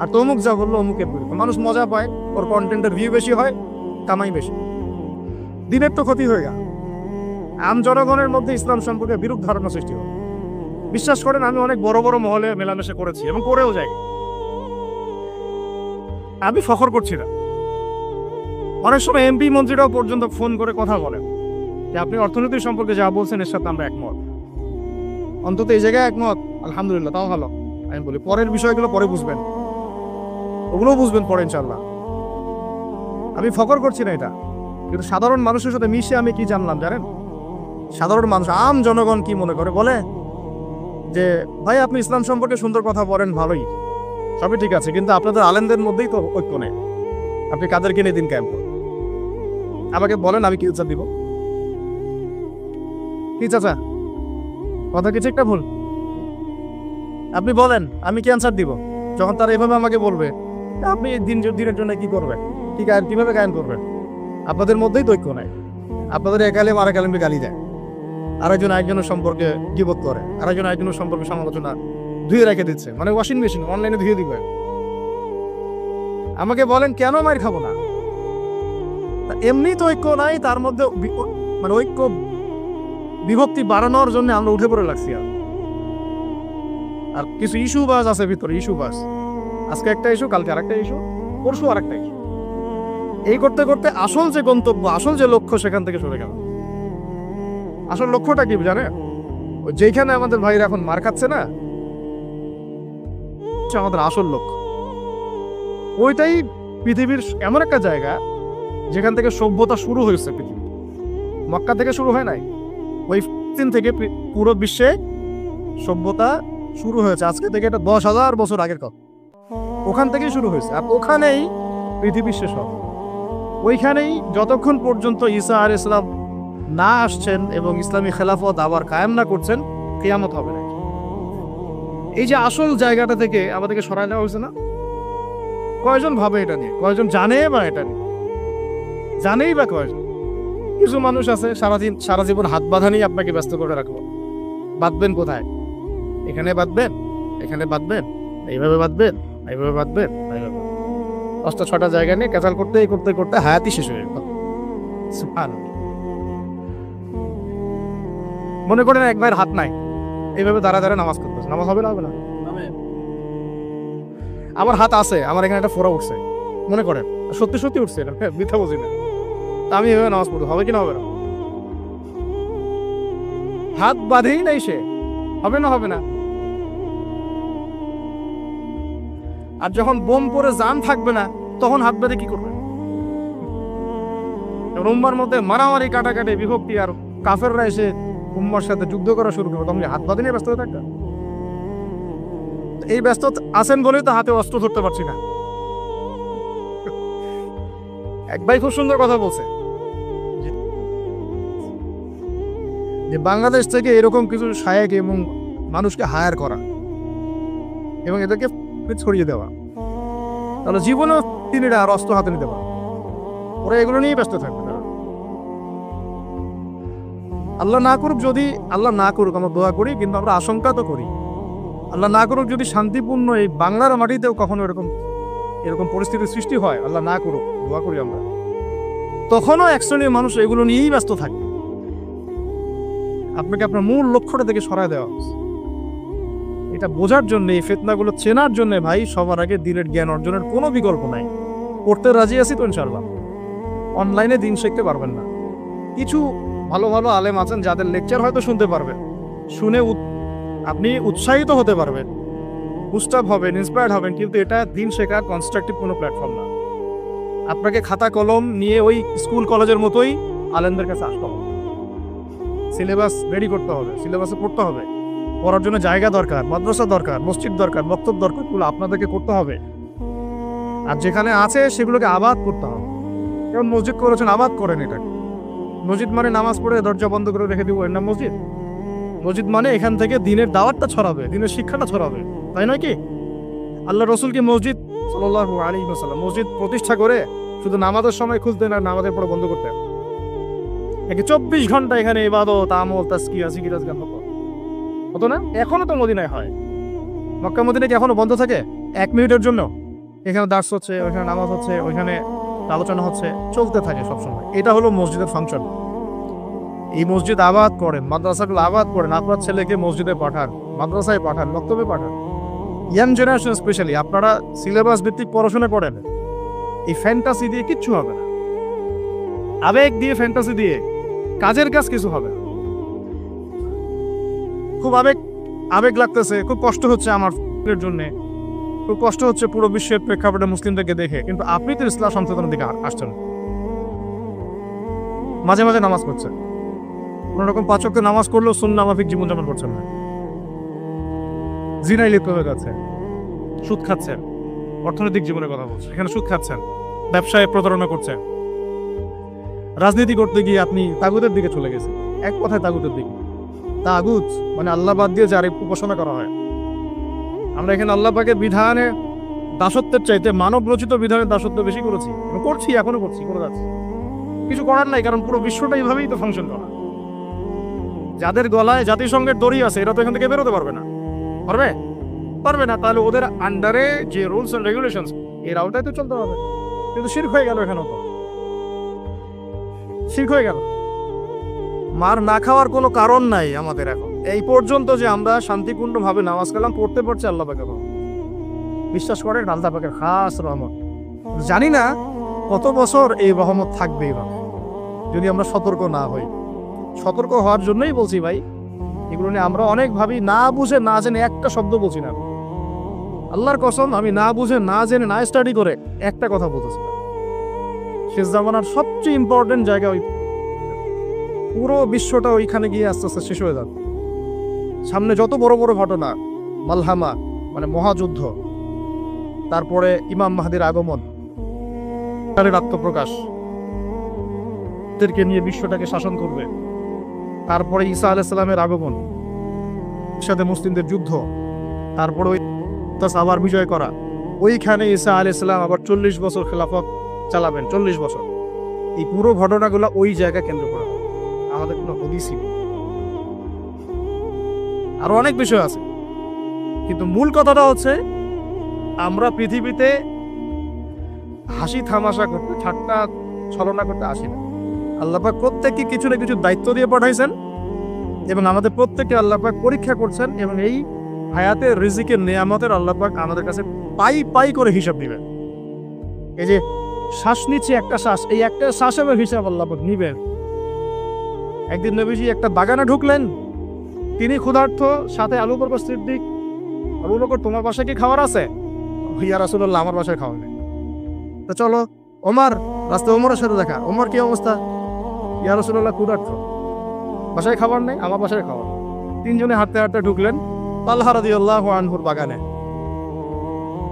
আর তমুক যা বললো অমুকের বিরুদ্ধে। মানুষ মজা পায়, ওর কন্টেন্টের ভিউ বেশি হয়, কামাই বেশি। দিনের তো ক্ষতি হয়ে গেল। আম জনগণের মধ্যে ইসলাম সম্পর্কে বিরূপ ধারণা সৃষ্টি হয়। বিশ্বাস করেন, আমি অনেক বড় বড় মহলে মেলামেশা করেছি এবং করেও যাই। আমি ফখর করছি না। অনেক সময় এমপি মন্ত্রীরাও পর্যন্ত ফোন করে কথা বলেন যে আপনি অর্থনীতি সম্পর্কে যা বলছেন এর সাথে আমরা একমত। অন্তত এই জায়গায় একমত, আলহামদুলিল্লাহ, তাও ভালো। আমি বলি পরের বিষয়গুলো পরে বুঝবেন, ওগুলোও বুঝবেন পরে ইনশাল্লাহ। আমি ফখর করছি না এটা, কিন্তু সাধারণ মানুষের সাথে মিশে আমি কি জানলাম জানেন? সাধারণ মানুষ, আম জনগণ কি মনে করে বলে যে ভাই আপনি ইসলাম সম্পর্কে সুন্দর কথা বলেন, ভালোই, সবই ঠিক আছে, কিন্তু আপনাদের আলেমদের মধ্যেই তো ঐক্য নেই। আপনি কাদেরকে নিয়ে দিন ক্যাম্প আমাকে বলেন, আমি কি উৎসাহ দিব? কি চাচা, কথা কি ঠিকটা ভুল? আপনি বলেন, আমি কি অ্যান্সার দিব? যখন তারা এভাবে আমাকে বলবে আপনি দিনের জন্য কি করবেন, কিভাবে গায়ন করবেন? আপনাদের মধ্যেই তো ঐক্য নাই। আপনাদের এক আলেম আরেক আলেমকে গালি দেয়, আরেকজন একজনের সম্পর্কে গীবত করে, আরেকজন একজনের সম্পর্কে সমালোচনা ধুয়ে রেখে দিচ্ছে, মানে ওয়াশিং মেশিন অনলাইনে ধুয়ে দিবে। আমাকে বলেন কেন মার খাবো না? এমনি তো ঐক্য নাই, তার মধ্যে মানে ঐক্য বিভক্তি বাড়ানোর জন্য আমরা উঠে পড়ে লাগছি। আর কিছু ইস্যু বাস আছে ভিতরে, ইস্যু বাস, আজকে একটা ইস্যু, কালকে আরেকটা ইস্যু, পরশু আরেকটা ইস্যু। এই করতে করতে আসল যে গন্তব্য, আসল যে লক্ষ্য, সেখান থেকে সরে গেল। আসল লক্ষ্যটা কি জানে? যেখানে আমাদের ভাইরা এখন মার খাচ্ছে না, আমাদের আসল লক্ষ্য ওইটাই পৃথিবীর এমন একটা জায়গা যেখান থেকে সভ্যতা শুরু হয়েছে। পৃথিবী মক্কা থেকে শুরু হয় নাই, ওই দিন থেকে পুরো বিশ্বে সভ্যতা শুরু হয়েছে। আজকে থেকে এটা 10,000 বছর আগের কথা, ওখান থেকেই শুরু হয়েছে। আর ওখানেই পৃথিবীর শেষ হবে। ওইখানেই যতক্ষণ পর্যন্ত ঈসা আলাইহিস সালাম না আসছেন এবং ইসলামী খেলাফত আবার কায়েম না করছেন, কিয়ামত হবে না। এই যে আসল জায়গাটা থেকে আমাদেরকে সরাই নেওয়া হয়েছে না, কয়জন ভাবে এটা নিয়ে? কয়জন জানে বা এটা নিয়ে জানেই বা কয়জন? কিছু মানুষ আছে সারা জীবন হাত বাঁধা নিয়ে আপনাকে ব্যস্ত করে রাখবো। বাঁধবেন কোথায়? এখানে বাঁধবেন, এখানে বাঁধবেন, এইভাবে বাঁধবেন, এইভাবে বাঁধবেন, এইভাবে 5টা-6টা জায়গা নিয়ে ক্যাচাল করতে করতে করতে হায়াতই শেষ হয়ে গেল। মনে করেন এক ভাইয়ের হাত নাই, এইভাবে দাঁড়া দাঁড়া নামাজ করতেছে, নামাজ হবে না? হবে না? আমার হাত আছে, আমার এখানে একটা ফোড়া উঠছে, মনে করেন সত্যি সত্যি উঠছে, এটা মিথ্যা বুঝি না, আমি এভাবে নামাজ পড়বো, হবে কিনা? হবে না? হাত বাঁধেই নাই সে, হবে না? হবে না? আর যখন বোম পরে জান থাকবে না, তখন হাত বেঁধে কি করবে? উম্মার মধ্যে মারামারি, কাটাকাটি, বিভক্তি, আর কাফেররা এসে উম্মার সাথে যুদ্ধ করা শুরু করবে, তখন হাত বাঁধে নিয়ে ব্যস্ত হয়ে থাকবে। এই ব্যস্ত আছেন বলেই তো হাতে অস্ত্র ধরতে পারছি না। এক ভাই খুব সুন্দর কথা বলছে যে বাংলাদেশ থেকে এরকম কিছু শায়েক এবং মানুষকে হায়ার করা এবং এদেরকে ছড়িয়ে দেওয়া, তাহলে জীবনেও তিনি আর অস্ত্র হাতে নিতে পারে, ওরা এগুলো নিয়েই ব্যস্ত থাকবে। আল্লাহ না করুক, যদি আল্লাহ না করুক, আমরা দোয়া করি, কিন্তু আমরা আশঙ্কা তো করি, আল্লাহ না করুক যদি শান্তিপূর্ণ এই বাংলার মাটিতেও কখনো এরকম পরিস্থিতির সৃষ্টি হয়, আল্লাহ না করুক, দোয়া করি আমরা, তখনও এক শ্রেণীর মানুষ এগুলো নিয়েই ব্যস্ত থাকবে। আপনাকে আপনার মূল লক্ষ্যটা থেকে সরায় দেওয়া হচ্ছে। এটা বোঝার জন্য, এই ফিতনাগুলো চেনার জন্য ভাই, সবার আগে দিনের জ্ঞান অর্জনের কোনো বিকল্প নাই। পড়তে রাজি আছি তো ইনশাআল্লাহ, অনলাইনে দিন শিখতে পারবেন না। কিছু ভালো ভালো আলেম আছেন যাদের লেকচার হয়তো শুনতে পারবেন, শুনে আপনি উৎসাহিত হতে পারবেন, বুস্টআপ হবেন, ইন্সপায়ার্ড হবেন, কিন্তু এটা দিন শেখার কনস্ট্রাকটিভ কোনো প্ল্যাটফর্ম না। আপনাকে খাতা কলম নিয়ে ওই স্কুল কলেজের মতোই আলেমদের কাছে আসতে হবে, সিলেবাস রেডি করতে হবে, সিলেবাসে পড়তে হবে, পড়ার জন্য জায়গা দরকার, মাদ্রাসা দরকার, মসজিদ দরকার, বক্তব্য দরকার, এগুলো আপনাদেরকে করতে হবে। আর যেখানে আছে সেগুলোকে আবাদ করতে হবে। যেমন মসজিদ করেছেন, আবাদ করেন এটাকে। মসজিদ মানে নামাজ পড়ে দরজা বন্ধ করে রেখে দিব, এর নাম মসজিদ? মসজিদ মানে এখান থেকে দিনের দাওয়াতটা ছড়াবে, দিনের শিক্ষাটা ছড়াবে, তাই নয় কি? আল্লাহ রসুল কি মসজিদ সাল্লাল্লাহু আলাইহি ওয়াসাল্লাম মসজিদ প্রতিষ্ঠা করে শুধু নামাজের সময় খুলতেন আর নামাজের পরে বন্ধ করতেন? 24 ঘন্টা এখানে ইবাদত, আমল, তাজকিয়া, জিকির, আজকার হতো না? এখনো তো মদিনায় হয়। মক্কা মদিনায় কি এখনো বন্ধ থাকে 1 মিনিটের জন্য? এখানে দার্স হচ্ছে, ওইখানে নামাজ হচ্ছে, ওইখানে আলোচনা হচ্ছে, চলতে থাকে সবসময়। এটা হলো মসজিদের ফাংশন। এই মসজিদ আবাদ করেন, মাদ্রাসাগুলো আবাদ করেন, আপনার ছেলেকে মসজিদে পাঠান, মাদ্রাসায় পাঠান, বক্তব্যে পাঠান। ইয়াং জেনারেশন স্পেশালি আপনারা সিলেবাস ভিত্তিক পড়াশোনা করেন। এই ফ্যান্টাসি দিয়ে কিচ্ছু হবে না, আবেগ দিয়ে, ফ্যান্টাসি দিয়ে কাজের কাজ কিছু হবে না। খুব আবেগ লাগতেছে, খুব কষ্ট হচ্ছে আমার জন্যে, খুব কষ্ট হচ্ছে পুরো বিশ্বের প্রেক্ষাপটে মুসলিমদেরকে দেখে, কিন্তু আপনি তো ইসলাম সংশোধনের দিকে আসছেন, মাঝে মাঝে নামাজ পড়ছেন, কোন রকম 5 ওয়াক্ত নামাজ করলেও সুন্নাহ মাফিক জীবনযাপন করছেন না। জিনায় লিপ্ত হয়ে যাচ্ছে, সুদ খাচ্ছেন, অর্থনৈতিক জীবনের কথা বলছে, এখানে সুদ খাচ্ছেন, ব্যবসায় প্রতারণা করছেন, রাজনীতি করতে গিয়ে আপনি তাগুতের দিকে চলে গেছেন। এক কথায় তাগুতের দিকে। তাগুত মানে আল্লাহ বাদ দিয়ে যার উপাসনা করা হয়। আমরা এখানে আল্লাহ পাকের বিধানে দাসত্বের চাইতে মানব রচিত বিধানের দাসত্ব বেশি করেছি, করছি, এখনো করছি, করে যাচ্ছি। কিছু করার নাই, কারণ পুরো বিশ্বটা এইভাবেই তো ফাংশন করা। যাদের গলায় জাতিসংঘের দড়ি আছে এরা তো এখান থেকে বেরোতে পারবে না। পারবে? পারবে না। তাহলে ওদের আন্ডারে যে রুলস এন্ড রেগুলেশন এর আওতায় তো চলতে হবে। কিন্তু শিরক হয়ে গেল, এখানেও তো শিরক হয়ে গেল। মার না খাওয়ার কোনো কারণ নাই আমাদের এখন এই পর্যন্ত যে আমরা শান্তিপূর্ণভাবে নামাজ কালাম পড়তে পারছি আল্লাহ পাকের রহমত। বিশ্বাস করেন আল্লাহ পাকের খাস রহমত। জানি না কত বছর এই রহমত থাকবে এইভাবে যদি আমরা সতর্ক না হই। সতর্ক হওয়ার জন্যই বলছি ভাই, এগুলো নিয়ে আমরা অনেক ভাবি, না বুঝে না জেনে একটা শব্দ বলছি না। আল্লাহর কসম, আমি না বুঝে না জেনে না স্টাডি করে একটা কথা বলতেছি। শেষ জামানার সবচেয়ে ইম্পর্টেন্ট জায়গা ওই, পুরো বিশ্বটা ওইখানে গিয়ে আস্তে আস্তে শেষ হয়ে যাবে। সামনে যত বড় বড় ঘটনা, মালহামা মানে মহাযুদ্ধ, তারপরে ইমাম মাহদির আগমন, তার আত্মপ্রকাশ, তাদেরকে নিয়ে বিশ্বটাকে শাসন করবে, তারপরে ঈসা আলাইহিস সালামের আগমন, সাথে মুসলিমদের যুদ্ধ, তারপরে ওই আবার বিজয় করা, ওইখানে ঈসা আলাইহিস সালাম আবার 40 বছর খেলাফত চালাবেন, 40 বছর। এই পুরো ঘটনাগুলো ওই জায়গা কেন্দ্র করা, আমাদের কোনো হদিসই নেই। আরো অনেক বিষয় আছে, কিন্তু মূল কথাটা হচ্ছে আমরা পৃথিবীতে হাসি থামাশা করতে, ঠাট্টা ছলনা করতে আসি না। আল্লাহ পাক প্রত্যেককে কিছু না কিছু দায়িত্ব দিয়ে পাঠাইছেন এবং আমাদের প্রত্যেককে আল্লাহ পাক পরীক্ষা করছেন, এবং এই হায়াতের রিজিকের নিয়ামতের আল্লাহ পাক আমাদের কাছে পাই পাই করে হিসাব দিবেন। এই যে শ্বাস নিচ্ছে একটা শ্বাস, এই একটা শ্বাসের হিসাব আল্লাহ পাক নিবেন। একদিন নবীজি একটা বাগানে ঢুকলেন, তিনি ক্ষুধার্ত, সাথে আবু বকর সিদ্দিক। আবু বকর, তোমার বাসায় কি খাবার আছে? ইয়া রাসূলুল্লাহ, আমার বাসায় খাওয়া নেই। তো চলো ওমর, রাস্তায় ওমরের সাথে দেখা। ওমর, কি অবস্থা? ইয়া রাসূলুল্লাহ, ক্ষুধার্ত, বাসায় খাবার নেই, আমার বাসায় খাবার। তিনজনে হাঁটতে হাঁটতে ঢুকলেন তালহা রাদিয়াল্লাহু আনহুর বাগানে।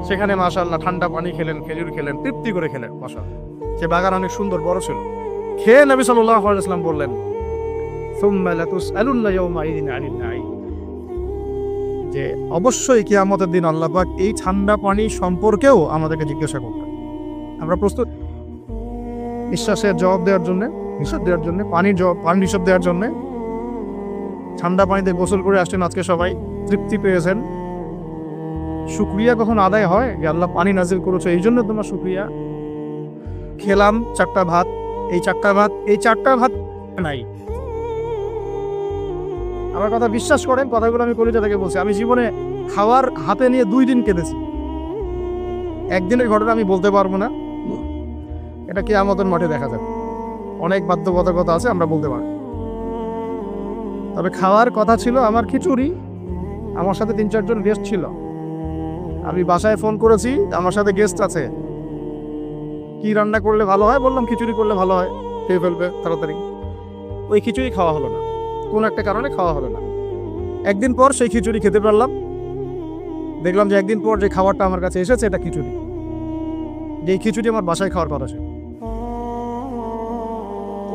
সেখানে মাশাআল্লাহ ঠান্ডা পানি খেলেন, খেজুর খেলেন, তৃপ্তি করে খেলেন। মাশাআল্লাহ, সে বাগান অনেক সুন্দর, বড় ছিল। খেয়ে নবী সাল্লাল্লাহু আলাইহি ওয়াসাল্লাম বললেন, সুম্মা লাতুসআলুন্না ইয়াওমাইযিন আনিন নাঈম, যে অবশ্যই কিয়ামতের দিন আল্লাহ পাক এই ঠান্ডা পানি সম্পর্কেও আমাদেরকে জিজ্ঞাসা করবেন। আমরা প্রস্তুত নিঃশ্বাসের জবাব দেওয়ার জন্য, হিসাব দেওয়ার জন্য, পানির হিসাব দেওয়ার জন্য? ঠান্ডা পানিতে গোসল করে আসছেন, আজকে সবাই তৃপ্তি পেয়েছেন। শুকরিয়া কখন আদায় হয় যে আল্লাহ পানি নাজিল করেছো, এই জন্য তোমার শুকরিয়া। খেলাম 4টা ভাত, এই 4টা ভাত নাই। আমার কথা বিশ্বাস করেন, কথাগুলো আমি কলিজা থেকে বলছি। আমি জীবনে খাওয়ার হাতে নিয়ে 2 দিন কেঁদেছি। একদিনের ঘটনা আমি বলতে পারবো না, এটা কিয়ামতের মাঠে দেখা যাবে। অনেক বাধ্যবাধকতা আছে, আমরা বলতে পারি। তবে খাওয়ার কথা ছিল আমার খিচুড়ি। আমার সাথে 3-4 জন গেস্ট ছিল। আমি বাসায় ফোন করেছি, আমার সাথে গেস্ট আছে, কি রান্না করলে ভালো হয়? বললাম খিচুড়ি করলে ভালো হয়, খেয়ে ফেলবে তাড়াতাড়ি। ওই খিচুড়ি খাওয়া হলো না, কোন একটা কারণে খাওয়া হলো না। একদিন পর সেই খিচুড়ি খেতে পারলাম। দেখলাম যে একদিন পর যে খাবারটা আমার কাছে এসেছে এটা খিচুড়ি, যে খিচুড়ি আমার বাসায় খাওয়ার কথা ছিল।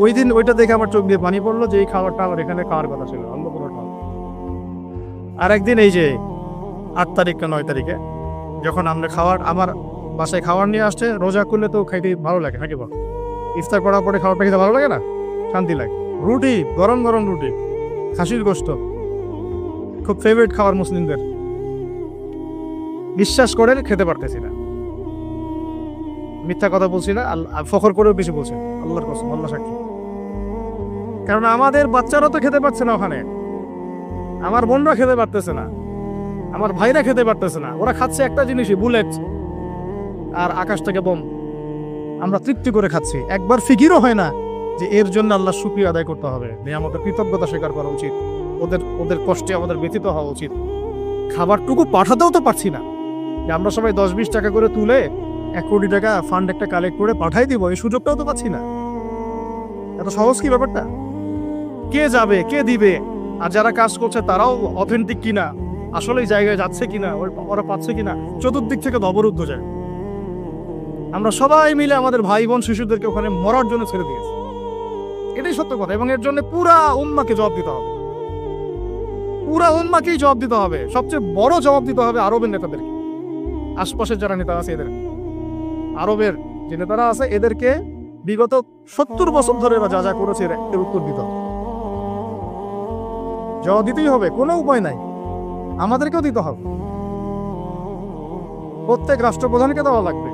ওই দিন ওইটা দেখে আমার চোখ দিয়ে পানি পড়লো যে এই খাবারটা আমার এখানে খাওয়ার কথা ছিল, অন্য কোনো খাওয়া। আর একদিন এই যে 8 তারিখ না 9 তারিখে যখন আমরা আমার বাসায় খাবার নিয়ে আসছে, রোজা করলে তো খাইতে ভালো লাগে নাকি বল? ইফতার করার পরে খাবারটা খেতে ভালো লাগে না? শান্তি লাগে। রুটি, গরম গরম রুটি, খাসির গোশত, খুব ফেভারিট খাবার মুসলিমদের। বিশ্বাস করে খেতে পারতেছি না, মিথ্যা কথা বলছি না, ফখর করেও বেশি বলছি, আল্লাহর কসম, আল্লাহ সাক্ষী। কারণ আমাদের বাচ্চারা তো খেতে পারছে না ওখানে, আমার বোনরা খেতে পারতেছে না, আমার ভাইরা খেতে পারতেছে না। ওরা খাচ্ছে একটা জিনিসই, বুলেট আর আকাশ থেকে বোম। আমরা তৃপ্তি করে খাচ্ছি, একবার ফিকিরও হয় না যে এর জন্য আল্লাহ শুকরিয়া আদায় করতে হবে, আমাদের কৃতজ্ঞতা স্বীকার করা উচিত, ওদের কষ্টে আমাদের ব্যথিত হওয়া উচিত। খাবারটুকু পাঠাতেও তো পারছি না, যে আমরা সবাই 10-20 টাকা করে তুলে 1 কোটি টাকা ফান্ড একটা কালেক্ট করে পাঠাই দিব, এই সুযোগটাও তো পাচ্ছি না। এত সহজ কি ব্যাপারটা? কে যাবে, কে দিবে? আর যারা কাজ করছে তারাও অথেন্টিক কিনা আসলে এই জায়গায় যাচ্ছে কিনা, ওরা পাচ্ছে কিনা, চতুর্দিক থেকে অবরুদ্ধ যায়। আমরা সবাই মিলে আমাদের ভাই বোন শিশুদেরকে ওখানে মরার জন্য ছেড়ে দিয়েছি। এটাই সত্য কথা, এবং এর জন্য পুরা উম্মাকে জবাব দিতে হবে, পুরা উম্মাকেই জবাব দিতে হবে। সবচেয়ে বড় জবাব দিতে হবে আরবের নেতাদেরকে, আশপাশের যারা নেতা আছে এদের, আরবের যে নেতারা আছে এদেরকে বিগত 70 বছর ধরে এরা যা যা করেছে এর উত্তর দিতে হবে, জবাব দিতেই হবে, কোনো উপায় নাই। আমাদেরকেও দিতে হবে, প্রত্যেক রাষ্ট্রপ্রধানকে দেওয়া লাগবে,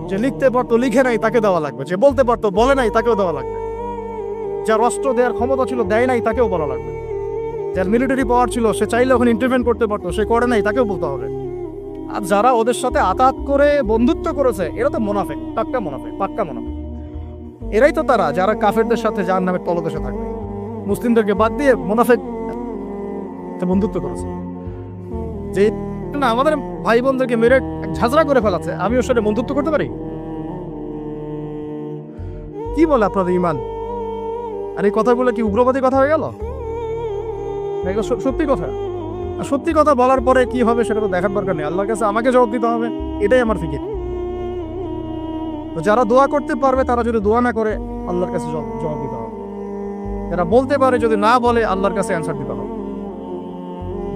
যে লিখতে পারতো লিখে নাই তাকে দেওয়া লাগবে, যে বলতে পারতো বলে নাই তাকেও দেওয়া লাগবে, যার অস্ত্র দেওয়ার ক্ষমতা ছিল দেয় নাই তাকেও বলা লাগবে, যার মিলিটারি পাওয়ার ছিল সে চাইলে ওখানে ইন্টারভেন করতে পারতো সে করে নাই তাকেও বলতে হবে। আর যারা ওদের সাথে আতাত করে বন্ধুত্ব করেছে এরা তো মুনাফিক, পাক্কা মুনাফিক। এরাই তো তারা যারা কাফেরদের সাথে জাহান্নামের তলদেশে থাকবে, মুসলিমদেরকে বাদ দিয়ে মুনাফিক বন্ধুত্ব করেছে। যে না আমাদের ভাই বোনদেরকে মেরে ঝাঁঝরা করে ফেলাচ্ছে, আমি ওর সাথে বন্ধুত্ব করতে পারি? কি বলে আপনাদের ইমান? আর এই কথাগুলো কি উগ্রবাদী কথা হয়ে গেল? এগুলো সত্যি কথা। আর সত্যি কথা বলার পরে কি হবে সেটা তো দেখার দরকার নেই, আল্লাহর কাছে আমাকে জবাব দিতে হবে, এটাই আমার ফিকির। তো যারা দোয়া করতে পারবে তারা যদি দোয়া না করে আল্লাহর কাছে জবাব দিতে হবে, যারা বলতে পারে যদি না বলে আল্লাহর কাছে অ্যান্সার দিতে হবে,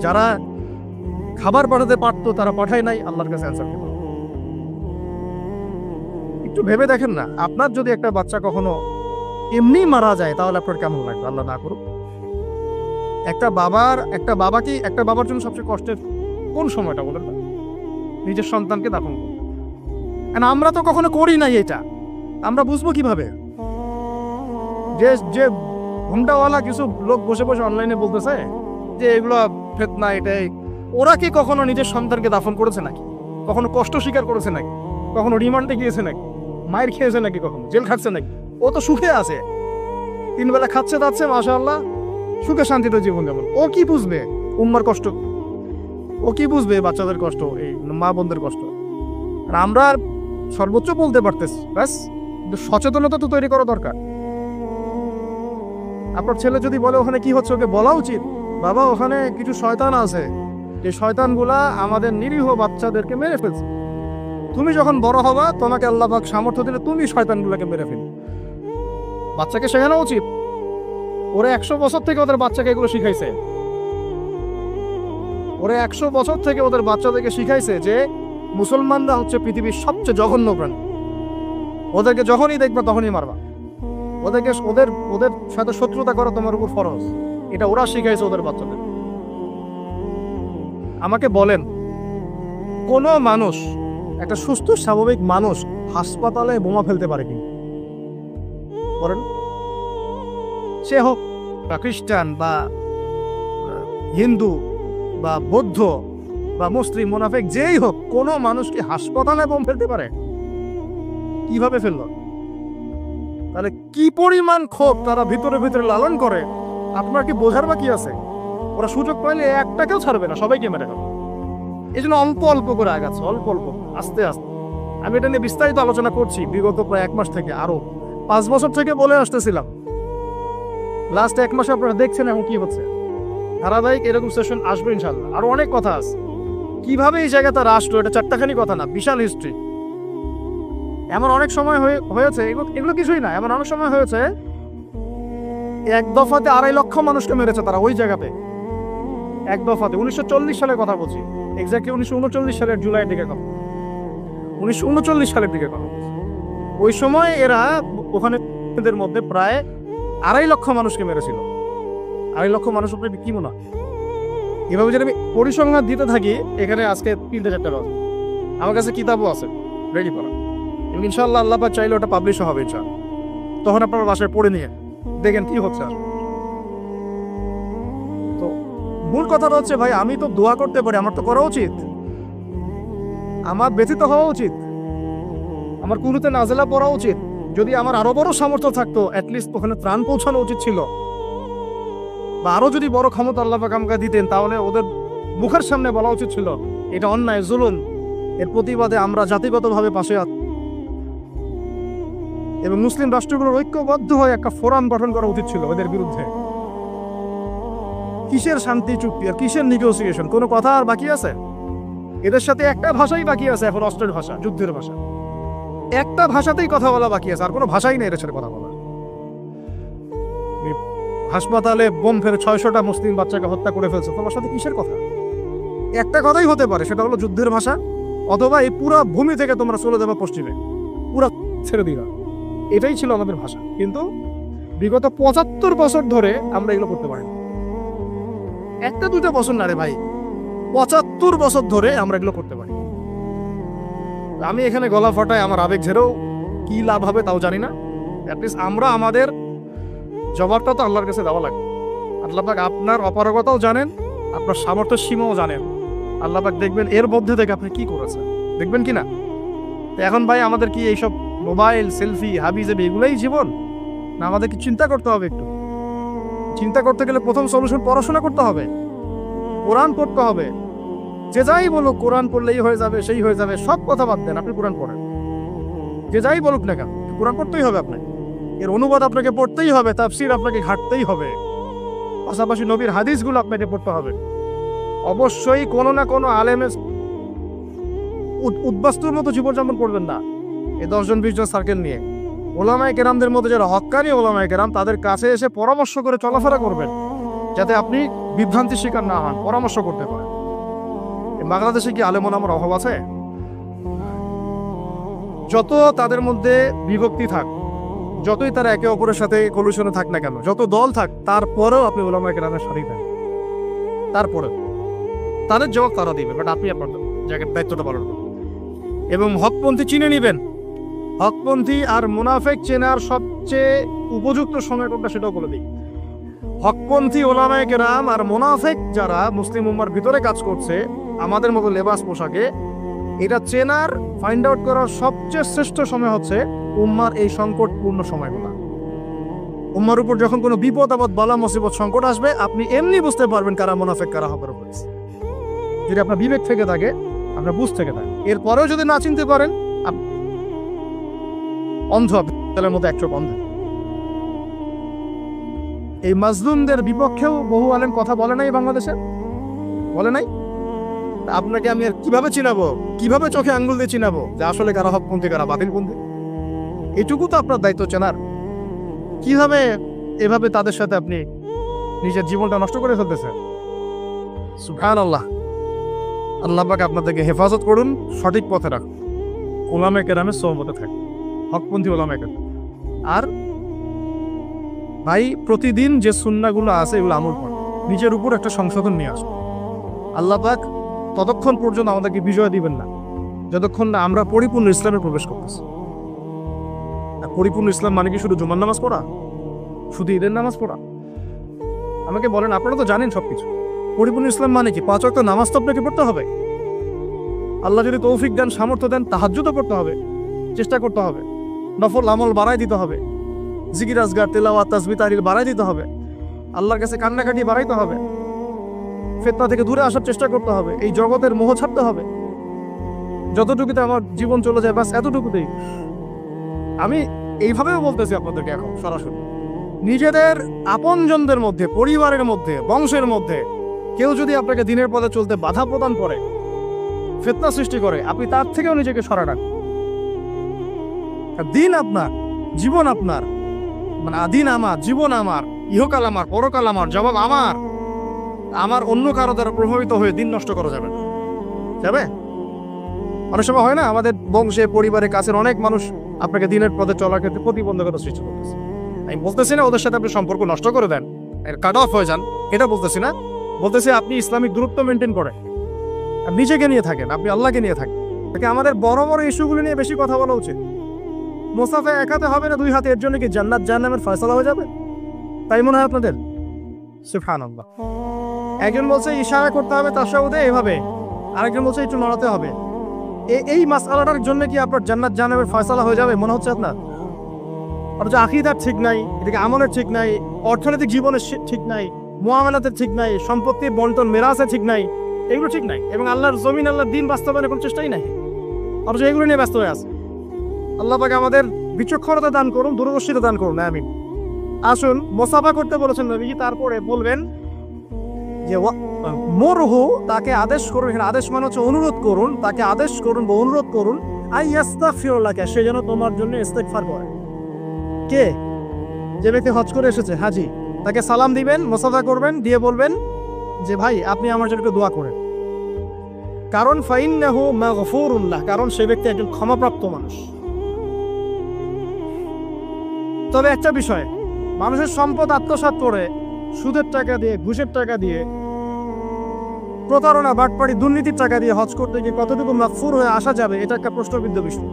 যারা খাবার পাঠাতে পারতো তারা পাঠায় নাই, আল্লাহর কাছে অ্যান্সার দিতে হবে। একটু ভেবে দেখেন না, আপনার যদি একটা বাচ্চা কখনো এমনি মারা যায় তাহলে আপনার কেমন লাগবে? আল্লাহ না করুক। একটা বাবার জন্য সবচেয়ে কষ্টের কোন সময়টা বলেন না? নিজের সন্তানকে দাফন করুন। আমরা তো কখনো করি নাই এটা, আমরা বুঝবো কিভাবে? যে ঘুমটাওয়ালা কিছু লোক বসে বসে অনলাইনে বলতেছে যে এগুলো ফিতনা, এটাই, ওরা কি কখনো নিজের সন্তানকে দাফন করেছে নাকি? কখনো কষ্ট স্বীকার করেছে নাকি? কখনো রিমান্ডে গিয়েছে নাকি? মায়ের খেয়েছে নাকি? কখনো জেল খাচ্ছে নাকি? ও তো সুখে আছে, 3 বেলা খাচ্ছে দাচ্ছে, মাশাআল্লাহ, সুখে শান্তিতে জীবন যাপন। ও কি বুঝবে উম্মার কষ্ট? ও কি বুঝবে বাচ্চাদের কষ্ট, এই মা বোনদের কষ্ট? আর আমরা সর্বোচ্চ বলতে পারতেছি, ব্যাস। কিন্তু সচেতনতা তো তৈরি করা দরকার। আপনার ছেলে যদি বলে ওখানে কি হচ্ছে, ওকে বলা উচিত, বাবা ওখানে কিছু শয়তান আছে, যে শয়তানগুলা আমাদের নিরীহ বাচ্চাদেরকে মেরে ফেলছে। তুমি যখন বড় হবা তোমাকে আল্লাহ পাক সামর্থ্য দিলে তুমি শয়তানগুলোকে মেরে ফেলবে। বাচ্চাকে শেখানো উচিত। ওরা 100 বছর থেকে ওদের বাচ্চাকে এগুলো শিখাইছে, ওরা 100 বছর থেকে ওদের বাচ্চাদেরকে শিখাইছে যে মুসলমানরা হচ্ছে পৃথিবীর সবচেয়ে জঘন্য প্রাণী। ওদেরকে যখনই দেখবা তখনই মারবা, ওদের সাথে শত্রুতা করা তোমার উপর ফরজ। এটা ওরা শিখাইছে ওদের বাচ্চাদের। আমাকে বলেন, কোন মানুষ, একটা সুস্থ স্বাভাবিক মানুষ হাসপাতালে বোমা ফেলতে পারে কি? বলেন। সে হোক বা খ্রিস্টান বা হিন্দু বা বৌদ্ধ বা মুসলিম, মুনাফিক, যেই হোক, কোনো মানুষ কি হাসপাতালে বোম ফেলতে পারে? কিভাবে ফেলল? তাহলে কি পরিমাণ ক্ষোভ তারা ভিতরে ভিতরে লালন করে, আপনার কি বোঝার বাকি আছে? ওরা সুযোগ পাইলে একটাকেও ছাড়বে না, সবাইকে মেরে ফেলবে। এই জন্য অল্প অল্প করে আগাচ্ছে, অল্প অল্প, আস্তে আস্তে। আমি এটা নিয়ে বিস্তারিত আলোচনা করছি বিগত প্রায় 1 মাস থেকে, আরো 5 বছর থেকে বলে আসতেছিলাম। লাস্ট 1 মাসে আপনারা দেখছেন এখন কি হচ্ছে। ধারাবাহিক এরকম সেশন আসবে ইনশাল্লাহ। আরো অনেক কথা আছে, কিভাবে এই জায়গাটা রাষ্ট্র, এটা চারটাখানি কথা না, বিশাল হিস্ট্রি। এমন অনেক সময় হয়েছে, এগুলো কিছুই না, এমন অনেক সময় হয়েছে 1 দফাতে 2.5 লক্ষ মানুষকে মেরেছে তারা ওই জায়গাতে, 1 দফাতে। 1940 সালের কথা বলছি, এক্স্যাক্টলি 1939 সালের জুলাইয়ের দিকে কথা, 1939 সালের দিকে কথা। ওই সময় এরা ওখানে মধ্যে প্রায় 2.5 লক্ষ মানুষকে মেরেছিল। 2.5 লক্ষ মানুষ উপরে কি মনে হয়? এভাবে যদি আমি পরিসংখ্যান দিতে থাকি, এখানে আজকে 3-4টা বাজে। আমার কাছে কিতাবও আছে রেডি করা, ইনশাআল্লাহ আল্লাহ পাক চাইলে ওটা পাবলিশও হবে ইনশাআল্লাহ। তখন আপনার বাসায় পড়ে নিয়ে দেখেন কি হচ্ছে। আর তো মূল কথাটা হচ্ছে, ভাই আমি তো দোয়া করতে পারি, আমার তো করা উচিত, আমার ব্যথিত হওয়া উচিত, আমার কুনুতে নাজেলা পড়া উচিত। যদি আমার আরো বড় সামর্থ্য থাকতো, অ্যাটলিস্ট ওখানে ত্রাণ পৌঁছানো উচিত ছিল, বা আরো যদি বড় ক্ষমতা আল্লাহ পাক আমাকে দিতেন, তাহলে ওদের মুখের সামনে বলা উচিত ছিল এটা অন্যায়, জুলুম, এর প্রতিবাদে আমরা জাতিগতভাবে পাশে আছি। এবং মুসলিম রাষ্ট্রগুলোর ঐক্যবদ্ধ হয়ে একটা ফোরাম গঠন করা উচিত ছিল ওদের বিরুদ্ধে। কিসের শান্তি চুক্তি আর কিসের নেগোসিয়েশন? কোনো কথা আর বাকি আছে? এদের সাথে একটা ভাষাই বাকি আছে এখন, অস্ত্রের ভাষা, যুদ্ধের ভাষা। একটা ভাষাতেই কথা বলা বাকি আছে, আর কোনো ভাষাই নেই এদের সাথে কথা বলা। হাসপাতালে বোম ফেলে 600টা মুসলিম বাচ্চাকে হত্যা করে ফেলছে, তোমার সাথে কিসের কথা? একটা কথাই হতে পারে, সেটা হলো যুদ্ধের ভাষা, অথবা এই পুরা ভূমি থেকে তোমরা চলে যাবে পশ্চিমে, পুরা ছেড়ে দিবা। এটাই ছিল আমাদের ভাষা। কিন্তু বিগত 75 বছর ধরে আমরা এগুলো করতে পারি না। একটা দুটো বছর না রে ভাই, 75 বছর ধরে আমরা এগুলো করতে পারি। আমি এখানে গলা ফাটায় আমার আবেগ ঝেড়েও কি লাভ হবে তাও জানি না। অ্যাটলিস্ট আমরা আমাদের জবাবটা তো আল্লাহর কাছে দেওয়া লাগবে। আল্লাহ পাক আপনার অপারগতাও জানেন, আপনার সামর্থ্যের সীমাও জানেন। আল্লাহ পাক দেখবেন এর মধ্যে থেকে আপনি কি করেছেন, দেখবেন কি না? এখন ভাই আমাদের কি এইসব মোবাইল, সেলফি, হাবি জাবি এগুলোই জীবন? না, আমাদের কি চিন্তা করতে হবে? একটু চিন্তা করতে গেলে প্রথম সলিউশন পড়াশোনা করতে হবে, কোরআন পড়তে হবে। যে যাই বলুক কোরআন পড়লেই হয়ে যাবে, সেই হয়ে যাবে, সব কথা বাদ দেন, আপনি কোরআন পড়েন। যে যাই বলুক না কেন, কোরআন পড়তেই হবে আপনাকে, এর অনুবাদ আপনাকে পড়তেই হবে, তাফসীর আপনাকে ঘাটতেই হবে, পাশাপাশি নবীর হাদিসগুলো আপনাকে পড়তে হবে। অবশ্যই কোনো না কোনো আলেমের উদ্বাস্তুর মতো জীবনযাপন করবেন না। এই 10-20 জন সার্কেল নিয়ে ওলামায়ে কেরামদের মধ্যে যারা হক্কানি ওলামায়ে কেরাম, তাদের কাছে এসে পরামর্শ করে চলাফেরা করবেন, যাতে আপনি বিভ্রান্তির শিকার না হন, পরামর্শ করতে পারেন। বাংলাদেশে কি আলেম ওলামার অভাব আছে? যত তাদের মধ্যে বিভক্তি থাক, যতই তারা একে অপরের সাথে কলুশনে থাক না কেন, যত দল থাক, তারপরেও আপনি ওলামায়ে কেরামের সাথেই থাকেন। তারপরে তাদের জবাব তারা দিবে, বাট আপনি আপনার জায়গার দায়িত্বটা পালন করবেন এবং হকপন্থী চিনে নেবেন। হকপন্থী আর মুনাফেক চেনার সবচেয়ে উপযুক্ত সময় কোনটা সেটাও বলে দিই। হকপন্থী ওলামায়ে কেরাম আর মুনাফেক যারা মুসলিম উম্মার ভিতরে কাজ করছে আমাদের মতো লেবাস পোশাকে, এটা চেনার, ফাইন্ড আউট করার সবচেয়ে শ্রেষ্ঠ সময় হচ্ছে উম্মার এই সংকটপূর্ণ সময়গুলো। উম্মার উপর যখন কোনো বিপদ আপদ, বালা মুসিবত, সংকট আসবে, আপনি এমনি বুঝতে পারবেন কারা মুনাফেক কারা হকের উপর। যদি আপনার বিবেক থেকে থাকে, আপনার বুঝ থেকে থাকে, এরপরেও যদি না চিনতে পারেন, অন্ধ, তেলের মতো এক চোখ অন্ধ। এই মাজলুমদের বিপক্ষেও বহু আলেম কথা বলে নাই, বাংলাদেশে বলে নাই। আপনাকে আমি আর কিভাবে চিনাবো, কিভাবে চোখে আঙ্গুল দিয়ে চিনাবো যে আসলে কারা হকপন্থী কারা বাতিলপন্থী? এটুকু তো আপনার দায়িত্ব চেনার। কিভাবে এভাবে তাদের সাথে আপনি নিজের জীবনটা নষ্ট করে ফেলতেছেন? সুবহানাল্লাহ। আল্লাহ পাক আপনাদেরকে হেফাজত করুন, সঠিক পথে রাখুন, ওলামায়ে কেরামের সোহবতে থাকুন, হকপন্থী ওলামায়ে কেরাম। আর ভাই প্রতিদিন যে সুন্নাহগুলো আছে এগুলো আমল করুন, নিজের উপর একটা সংশোধন নিয়ে আসুন। আল্লাহ পাক ততক্ষণ পর্যন্ত আমাদেরকে বিজয় দিবেন না যতক্ষণ না আমরা পরিপূর্ণ ইসলামে প্রবেশ করতেছি। পরিপূর্ণ ইসলাম মানে কি শুধু জুমার নামাজ পড়া, শুধু ঈদের নামাজ পড়া? আমাকে বলেন, আপনারা তো জানেন সবকিছু। পরিপূর্ণ ইসলাম মানে কি? 5 ওয়াক্ত নামাজ তো আপনাকে পড়তে হবে। আল্লাহ যদি তৌফিক দেন, সামর্থ্য দেন, তাহাজ্জুদও করতে হবে, চেষ্টা করতে হবে, নফল আমল বাড়াই দিতে হবে, জিকির আজগার, তেলাওয়াত, তাসবিহ, তাহলিল বাড়াই দিতে হবে, আল্লাহর কাছে কান্নাকাটি বাড়াইতে হবে, ফিতনা থেকে দূরে আসার চেষ্টা করতে হবে, এই জগতের মোহ ছাড়তে হবে। যতটুকুতে আমার জীবন চলে যায় বাস এতটুকুতেই। আমি এইভাবেও বলতেছি আপনাদেরকে এখন সরাসরি, নিজেদের আপনজনদের মধ্যে, পরিবারের মধ্যে, বংশের মধ্যে কেউ যদি আপনাকে দিনের পথে চলতে বাধা প্রদান করে, ফিতনা সৃষ্টি করে, আপনি তার থেকেও নিজেকে সরা রাখুন। দিন আপনার, জীবন আপনার, মানে আদিন আমার, জীবন আমার, ইহকাল আমার, পরকাল আমার, জবাব আমার। আমার অন্য কারো দ্বারা প্রভাবিত হয়ে দিন নষ্ট করা যাবে না, যাবে? অনেক সময় হয় না, আমাদের বংশে, পরিবারে, কাছের অনেক মানুষ আপনাকে দিনের পথে চলার ক্ষেত্রে প্রতিবন্ধকতা সৃষ্টি করতেছে। আমি বলতেছি না ওদের সাথে আপনি সম্পর্ক নষ্ট করে দেন, কাট অফ হয়ে যান, এটা বলতেছি না। বলতেছি আপনি ইসলামিক দূরত্ব মেনটেন করেন, নিজেকে নিয়ে থাকেন, আপনি আল্লাহকে নিয়ে থাকেন। আমাদের বড় বড় ইস্যুগুলো নিয়ে বেশি কথা বলা উচিত। মুসাফা এক হাতে হবে না, 2 হাতে। এর জন্য কি জান্নাত জাহান্নামের ফয়সালা হয়ে যাবে? তাই মনে হয় আপনাদের? সুবহানাল্লাহ। একজন বলছে ইশারা করতে হবে তাশাহুদে এভাবে, আরেকজন বলছে একটু নড়াতে হবে। এই মাসআলাটার জন্য কি আপনার জান্নাত জাহান্নামের ফয়সালা হয়ে যাবে মনে হচ্ছে আপনার? অথচ আকীদার ঠিক নাই, এদিকে আমলের ঠিক নাই, অর্থনৈতিক জীবনের ঠিক নাই, মুআমালাতের ঠিক নাই, সম্পত্তির বন্টন মেরাসের ঠিক নাই, এগুলো ঠিক নাই, এবং আল্লাহর জমিন, আল্লাহর দ্বীন বাস্তবায়নের কোনো চেষ্টাই নাই। অথচ এগুলো নিয়ে ব্যস্ত হয়ে আছে। আল্লাহ পাক আমাদের বিচক্ষণতা দান করুন, দূরদর্শিতা দান করুন। আমিন। আসুন, মুসাফা করতে বলেছেন নবীজি, তারপরে বলবেন যে মরহু, তাকে আদেশ করুন, এখানে আদেশ মানে হচ্ছে অনুরোধ করুন, তাকে আদেশ করুন বা অনুরোধ করুন আইয়াস্তাগফিরুল্লাহ, সে যেন তোমার জন্য ইস্তেগফার করে। কে? যে ব্যক্তি হজ করে এসেছে, হাজি, তাকে সালাম দিবেন, মুসাফা করবেন, দিয়ে বলবেন যে ভাই আপনি আমার জন্য একটু দোয়া করেন। কারণ ফাইন্নাহু মাগফুরুল্লাহ, কারণ সে ব্যক্তি একজন ক্ষমাপ্রাপ্ত মানুষ। তবে একটা বিষয়, মানুষের সম্পদ আত্মসাৎ করে সুদের টাকা দিয়ে, ঘুষের টাকা দিয়ে, প্রতারণা, বাটপাড়ি, দুর্নীতির টাকা দিয়ে হজ করতে গিয়ে কতটুকু মাগফুর হয়ে আসা যাবে, এটা একটা প্রশ্নবিদ্ধ বিষয়।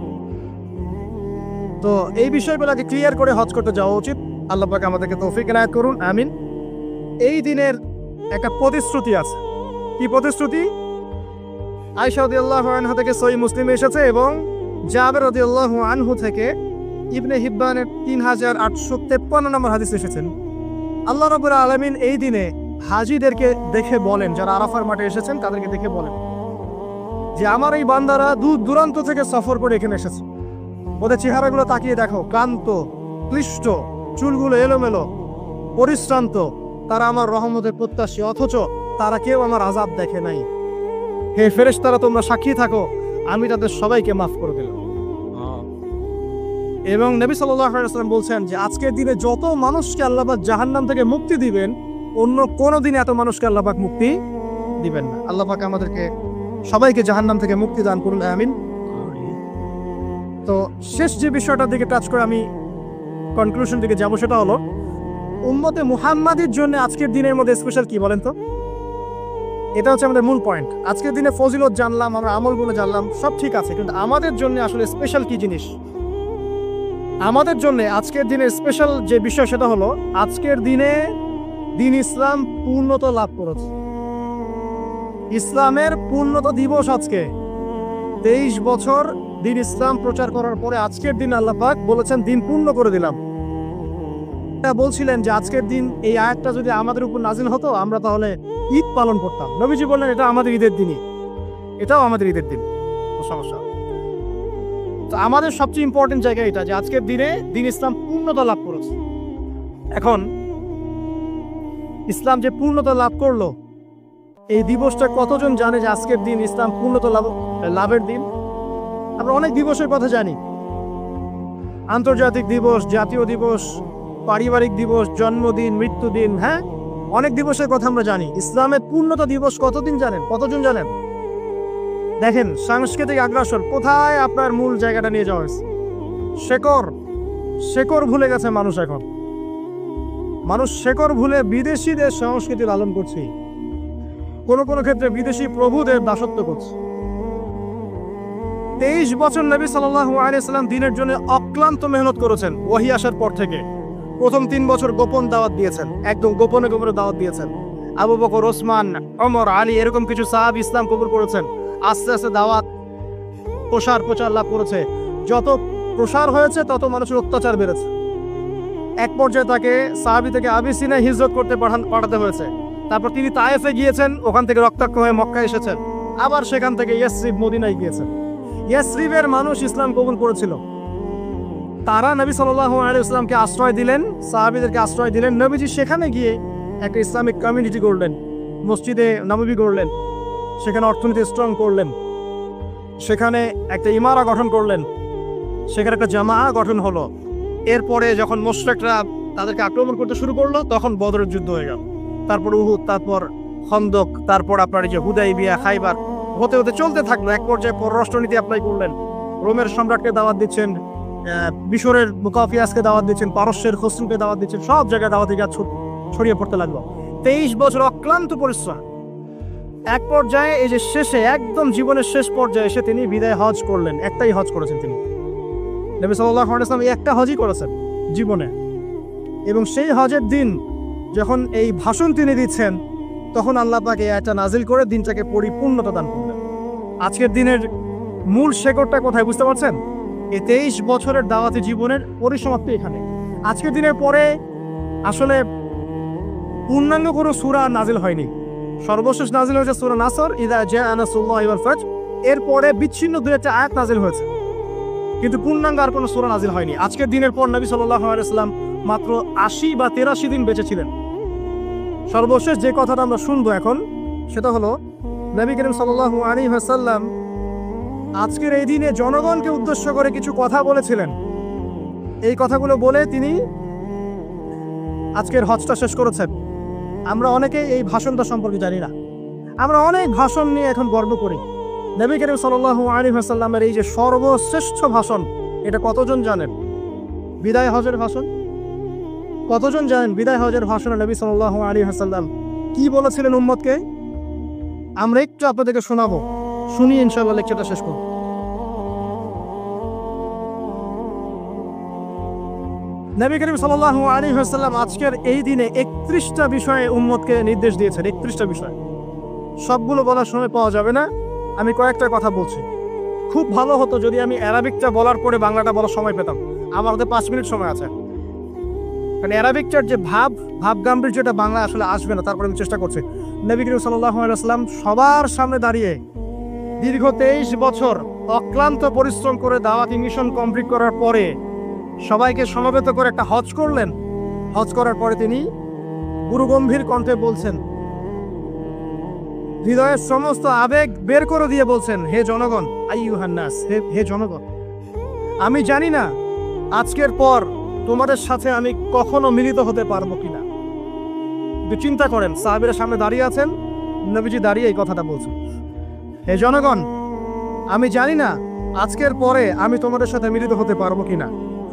তো এই বিষয়গুলোকে ক্লিয়ার করে হজ করতে যাওয়া উচিত। আল্লাহ পাক আমাদেরকে তৌফিক এনায়েত করুন, আমিন। এই দিনের একটা প্রতিশ্রুতি আছে। কি প্রতিশ্রুতি? আয়েশা রাদিয়াল্লাহু আনহা থেকে সহিহ মুসলিমে এসেছে এবং জাবের রাদিয়াল্লাহু আনহু থেকে ইবনে হিব্বানের 3853 নম্বর হাদিসে এসেছেন। আল্লাহ রাব্বুল আলামিন এই দিনে হাজীদেরকে দেখে বলেন, যারা আরাফার মাঠে এসেছেন তাদেরকে দেখে বলেন যে আমার এই বান্দারা দূর দূরান্ত থেকে সফর করে এখানে এসেছে, ওদের চেহারাগুলো তাকিয়ে দেখো, ক্লান্ত, ক্লিষ্ট, চুলগুলো এলোমেলো, পরিশ্রান্ত, তারা আমার রহমতের প্রত্যাশী, অথচ তারা কেউ আমার আযাব দেখে নাই। হে ফেরেশতারা, তোমরা সাক্ষী থাকো, আমি তাদের সবাইকে মাফ করে দিলাম। এবং নবী সাল্লাল্লাহু আলাইহি ওয়াসাল্লাম বলছেন যে আজকের দিনে যত মানুষকে আল্লাহ পাক জাহান্নাম থেকে মুক্তি দিবেন, অন্য কোনো দিনে এত মানুষকে আল্লাহ পাক মুক্তি দিবেন না। আল্লাহ পাক আমাদেরকে সবাইকে জাহান্নাম থেকে মুক্তি দান করুন, আমিন। তো শেষ যে বিষয়টার দিকে টাচ করে আমি কনক্লুশন দিকে যাব, সেটা হলো উম্মতে মুহাম্মাদির জন্য আজকের দিনের মধ্যে স্পেশাল কি বলেন তো? এটা হচ্ছে আমাদের মূল পয়েন্ট। আজকের দিনে ফজিলত জানলাম, আমরা আমলগুলো জানলাম, সব ঠিক আছে, কিন্তু আমাদের জন্য আসলে স্পেশাল কি জিনিস? আমাদের জন্য আজকের দিনের স্পেশাল যে বিষয় সেটা হলো আজকের দিনে দিন ইসলাম পূর্ণতা লাভ করেছে। ইসলামের পূর্ণতা দিবস আজকে। 23 বছর দিন ইসলাম প্রচার করার পরে আজকের দিন আল্লাহ পাক বলেছেন দিন পূর্ণ করে দিলাম। বলছিলেন যে আজকের দিন এই আয়াতটা যদি আমাদের উপর নাজিল হতো, আমরা তাহলে ঈদ পালন করতাম। নবীজি বললেন এটা আমাদের ঈদের দিনই, এটাও আমাদের ঈদের দিন, সমস্যা। তো আমাদের সবচেয়ে ইম্পর্টেন্ট জায়গা এটা যে আজকের দিনে দিন ইসলাম পূর্ণতা লাভ করেছে। এখন ইসলাম যে পূর্ণতা লাভ করলো, এই দিবসটা কতজন জানে যে আজকের দিন ইসলাম পূর্ণতা লাভের দিন? আমরা অনেক দিবসের কথা জানি, আন্তর্জাতিক দিবস, জাতীয় দিবস, পারিবারিক দিবস, জন্মদিন, মৃত্যুদিন, হ্যাঁ, অনেক দিবসের কথা আমরা জানি। ইসলামের পূর্ণতা দিবস কতদিন জানেন? কতজন জানেন? দেখেন, সাংস্কৃতিক আগ্রাসন কোথায় আপনার মূল জায়গাটা নিয়ে যাওয়া হয়েছে। শেকড় ভুলে গেছে মানুষ। এখন মানুষ শেকড় ভুলে বিদেশিদের সংস্কৃতি লালন করছে, কোনো কোনো ক্ষেত্রে বিদেশি প্রভুদের দাসত্ব করছে। 23 বছর নবী সাল্লাল্লাহু আলাইহি ওয়াসাল্লাম দিনের জন্য অক্লান্ত মেহনত করেছেন। ওহী আসার পর থেকে প্রথম 3 বছর গোপন দাওয়াত দিয়েছেন, একদম গোপনে গোপনে দাওয়াত দিয়েছেন। আবু বকর, ওসমান, ওমর, আলী এরকম কিছু সাহাবী ইসলাম কবুল করেছেন। আস্তে আস্তে দাওয়াত প্রচার লাভ করেছে। যত প্রসার হয়েছে তত মানুষের অত্যাচার বেড়েছে। এক পর্যায়ে তাকে সাহাবী থেকে আবিসিনায় হিজরত করতে পাঠাতে হয়েছে। তারপর তিনি তায়েফে গিয়েছেন, ওখান থেকে রক্তাক্ত হয়ে মক্কায় এসেছেন। আবার সেখান থেকে ইয়াসরিব, মদিনায় গিয়েছেন। ইয়াসরিবের মানুষ ইসলাম কবুল করেছিল। তারা নবী সাল্লাল্লাহু আলাইহি ওয়াসাল্লামকে আশ্রয় দিলেন, সাহাবীদেরকে আশ্রয় দিলেন। নবীজি সেখানে গিয়ে একটা ইসলামিক কমিউনিটি করলেন, মসজিদে নববী করলেন, সেখানে অর্থনীতি স্ট্রং করলেন, সেখানে একটা ইমারা গঠন করলেন, সেখানে একটা জামা গঠন হলো। এরপরে যখন মুশরিকরা তাদেরকে আক্রমণ করতে শুরু করলো, তখন বদরের যুদ্ধ হয়ে গেল। তারপর উহুদ, তারপর খন্দক, তারপর আপনার এই যে হুদাইবিয়া, খাইবার, হতে হতে চলতে থাকলো। এক পর্যায়ে পররাষ্ট্রনীতি অ্যাপ্লাই করলেন। রোমের সম্রাটকে দাওয়াত দিচ্ছেন, মিশরের মুকাফিয়াসকে দাওয়াত দিচ্ছেন, পারস্যের খসরুকে দাওয়াত দিচ্ছেন, সব জায়গায় দাওয়াতি কাজ ছড়িয়ে পড়তে লাগলো। 23 বছর অক্লান্ত পরিশ্রম। এক পর্যায়ে এই যে শেষে, একদম জীবনের শেষ পর্যায়ে এসে তিনি বিদায় হজ করলেন। একটাই হজ করেছেন তিনি, নবী সাল্লাল্লাহু আলাইহি ওয়াসাল্লাম একটা হজই করেছেন জীবনে। এবং সেই হজের দিন যখন এই ভাষণ তিনি দিচ্ছেন, তখন আল্লাহ পাক এই আয়াতটা নাজিল করে দিনটাকে পরিপূর্ণতা দান করলেন। আজকের দিনের মূল শেকড়টা কোথায় বুঝতে পারছেন? এই 23 বছরের দাওয়াতি জীবনের পরিসমাপ্তি এখানে। আজকের দিনের পরে আসলে পূর্ণাঙ্গ কোনো সূরা নাজিল হয়নি। সর্বশেষ নাজিল হয়েছে সূরা নাসর, ইযা জাআ নাসরুল্লাহি ওয়াল ফাতহ। এরপরে বিচ্ছিন্ন 2-1টা আয়াত নাজিল হয়েছে, কিন্তু পূর্ণাঙ্গ আর কোনো সূরা নাজিল হয়নি। আজকের দিনের পর নবী সাল্লাল্লাহু আলাইহি ওয়াসাল্লাম মাত্র 80 বা 83 দিন বেঁচে ছিলেন। সর্বশেষ যে কথাটা আমরা শুনবো এখন সেটা হলো নবী করিম সাল্লাল্লাহু আলাইহি ওয়াসাল্লাম আজকের এই দিনে জনগণকে উদ্দেশ্য করে কিছু কথা বলেছিলেন। এই কথাগুলো বলে তিনি আজকের হজটা শেষ করেছেন। আমরা অনেকেই এই ভাষণটা সম্পর্কে জানি না। আমরা অনেক ভাষণ নিয়ে এখন গর্ব করি। নবী করিম সাল্লাল্লাহু আলাইহি ওয়াসাল্লামের এই যে সর্বশ্রেষ্ঠ ভাষণ, এটা কতজন জানেন? বিদায় হজের ভাষণ। কতজন জানেন বিদায় হজের ভাষণে নবী সাল্লাল্লাহু আলাইহি ওয়াসাল্লাম কি বলেছিলেন উম্মতকে? আমরা একটু আপনাদেরকে শোনাবো, শুনিয়ে ইনশাআল্লাহ লেকচারটা শেষ করব। নবী করিম সাল্লাল্লাহু আলাইহি ওয়াসাল্লাম আজকের এই দিনে 31টা বিষয়ে উম্মতকে নির্দেশ দিয়েছেন। 31টা বিষয়, সবগুলো বলার সময় পাওয়া যাবে না, আমি কয়েকটা কথা বলছি। খুব ভালো হতো যদি আমি অ্যারাবিকটা বলার পরে বাংলাটা বলার সময় পেতাম। আমার হাতে 5 মিনিট সময় আছে, কারণ অ্যারাবিকটার যে ভাব গাম্ভীর্যটা বাংলা আসলে আসবে না। তারপরে আমি চেষ্টা করছি। নবী করিম সাল্লাল্লাহু আলাইহি ওয়াসাল্লাম সবার সামনে দাঁড়িয়ে দীর্ঘ 23 বছর অক্লান্ত পরিশ্রম করে দাওয়াতি মিশন কমপ্লিট করার পরে সবাইকে সমবেত করে একটা হজ করলেন। হজ করার পরে তিনি গুরুগম্ভীর কণ্ঠে বলছেন, হৃদয়ের সমস্ত আবেগ বের করে দিয়ে বলছেন, হে জনগণ, আইয়ুহান নাস, হে জনগণ, আমি জানি না আজকের পর তোমাদের সাথে আমি কখনো মিলিত হতে পারবো কিনা। চিন্তা করেন, সাহাবীরা সামনে দাঁড়িয়ে আছেন, নবীজি দাঁড়িয়ে এই কথাটা বলছেন, হে জনগণ, আমি জানি না আজকের পরে আমি তোমাদের সাথে মিলিত হতে পারবো কিনা।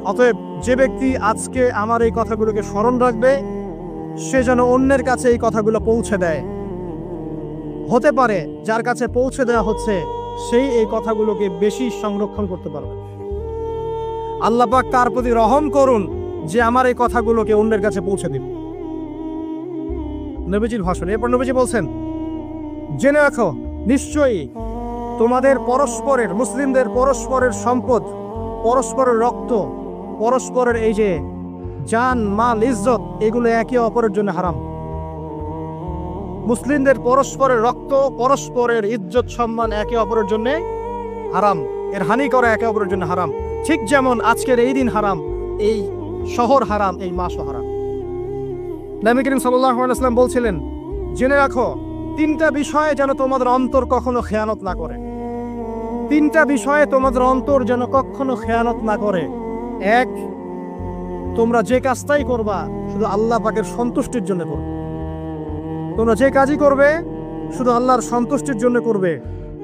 অতএব যে ব্যক্তি আজকে আমার এই কথাগুলোকে স্মরণ রাখবে সে যেন অন্যের কাছে এই কথাগুলো পৌঁছে দেয়। হতে পারে যার কাছে পৌঁছে দেওয়া হচ্ছে সেই এই কথাগুলোকে বেশি সংরক্ষণ করতে পারবে। আল্লাহ পাক তার প্রতি রহম করুন যে আমার এই কথাগুলোকে অন্যের কাছে পৌঁছে দিন। নবীজির ভাষণ। এরপর নবীজি বলছেন, জেনে রাখো নিশ্চয়ই তোমাদের পরস্পরের, মুসলিমদের পরস্পরের সম্পদ, পরস্পরের রক্ত, পরস্পরের এই যে জান, মাল, ইজ্জত, এগুলো একে অপরের জন্য হারাম। মুসলিমদের পরস্পরের রক্ত, পরস্পরের ইজ্জত, সম্মান একে অপরের জন্য হারাম। এর হানি করা একে অপরের জন্য হারাম। ঠিক যেমন আজকের এই দিন হারাম, এই শহর হারাম, এই মাসও হারাম। নবী করিম সাল্লাল্লাহু আলাইহি ওয়াসাল্লাম বলছিলেন, জেনে রাখো 3টা বিষয়ে যেন তোমাদের অন্তর কখনো খেয়ানত না করে। 3টা বিষয়ে তোমাদের অন্তর যেন কখনো খেয়ানত না করে। 1, তোমরা যে কাজটাই করবা শুধু আল্লাহ পাকের সন্তুষ্টির জন্য করবে। তোমরা যে কাজই করবে শুধু আল্লাহর সন্তুষ্টির জন্য করবে।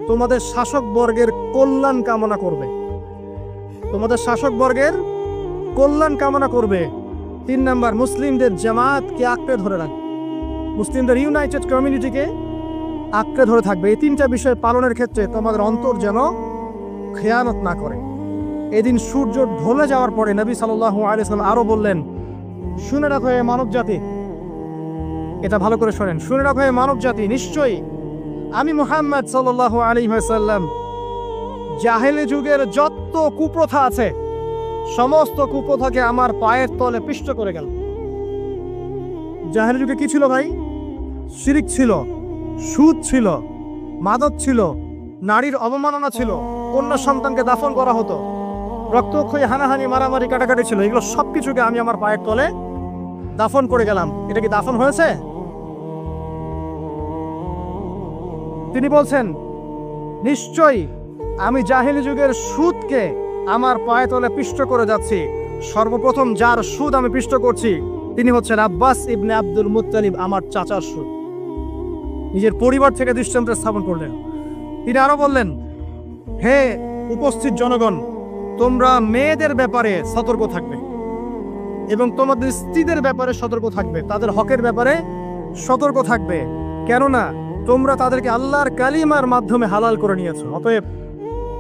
তোমাদের শাসক বর্গের কল্যাণ কামনা করবে। তোমাদের শাসক বর্গের কল্যাণ কামনা করবে। 3 নাম্বার, মুসলিমদের জামাতকে আঁকড়ে ধরে রাখবে। মুসলিমদের ইউনাইটেড কমিউনিটিকে আঁকড়ে ধরে থাকবে। এই 3টা বিষয় পালনের ক্ষেত্রে তোমাদের অন্তর যেন খেয়ানত না করে। এদিন সূর্য ঢলে যাওয়ার পরে নবী সাল্লাল্লাহু আলাইহি ওয়াসাল্লাম আরো বললেন, শুনে রাখো হে মানব জাতি, এটা ভালো করে শোনেন, শুনে রাখো হে মানব জাতি, নিশ্চয়ই আমি মুহাম্মদ সাল্লাল্লাহু আলাইহি ওয়াসাল্লাম জাহেলি যুগের যত কুপ্রথা আছে সমস্ত কুপ্রথাকে আমার পায়ের তলে পিষ্ট করে গেল। জাহেলি যুগে কি ছিল ভাই? শিরিক ছিল, সুদ ছিল, মাদক ছিল, নারীর অবমাননা ছিল, কন্যা সন্তানকে দাফন করা হতো, রক্তক্ষয়ী, হানাহানি, মারামারি, কাটাকাটি ছিল। এগুলো সবকিছুকে আমি আমার পায়ের তলে দাফন করে গেলাম। এটা কি দাফন হয়েছে? তিনি বলছেন, নিশ্চয়ই আমি জাহেলি যুগের সুদকে আমার পায়ে তলে পিষ্ট করে যাচ্ছি। সর্বপ্রথম যার সুদ আমি পিষ্ট করছি তিনি হচ্ছেন আব্বাস ইবনে আব্দুল মুত্তালিব, আমার চাচার সুদ। নিজের পরিবার থেকে দৃষ্টান্ত স্থাপন করলেন। তিনি আরো বললেন, হে উপস্থিত জনগণ, তোমরা মেয়েদের ব্যাপারে সতর্ক থাকবে এবং তোমাদের স্ত্রীদের ব্যাপারে সতর্ক থাকবে, তাদের হকের ব্যাপারে সতর্ক থাকবে, কেননা তোমরা তাদেরকে আল্লাহর কালিমার মাধ্যমে হালাল করে নিয়েছো। অতএব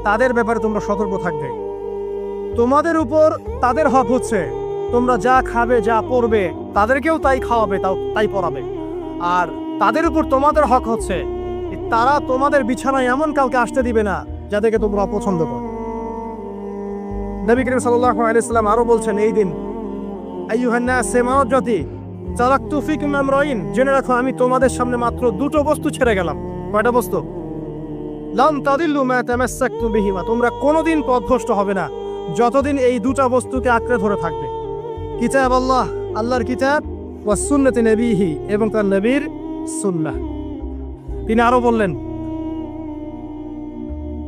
তাদের ব্যাপারে তোমরা সতর্ক থাকবে। তোমাদের উপর তাদের হক হচ্ছে তোমরা যা খাবে, যা পরবে, তাদেরকেও তাই খাওয়াবে, তাই পরাবে। আর তাদের উপর তোমাদের হক হচ্ছে তারা তোমাদের বিছানায় এমন কাউকে আসতে দিবে না যাদেরকে তোমরা অপছন্দ করো। নবী করিম সাল্লাল্লাহু আলাইহি ওয়াসাল্লাম আরো বলছেন, এই দিন আইয়ুহান নাস, হে মানব জাতি, তারাকতু ফিকুম আমরাইন, জেনে রাখো আমি তোমাদের সামনে মাত্র 2টো বস্তু ছেড়ে গেলাম। কয়টা বস্তু? লান তাদিল্লু মা তামাসসাকতুম বিহিমা, তোমরা কোনোদিন পথভ্রষ্ট হবে না যতদিন এই 2টা বস্তুকে আঁকড়ে ধরে থাকবে। কিতাব আল্লাহ, আল্লাহর কিতাব, ওয়া সুন্নতি নবীহি, এবং তার নবীর সুন্নাহ। তিনি আরো বললেন,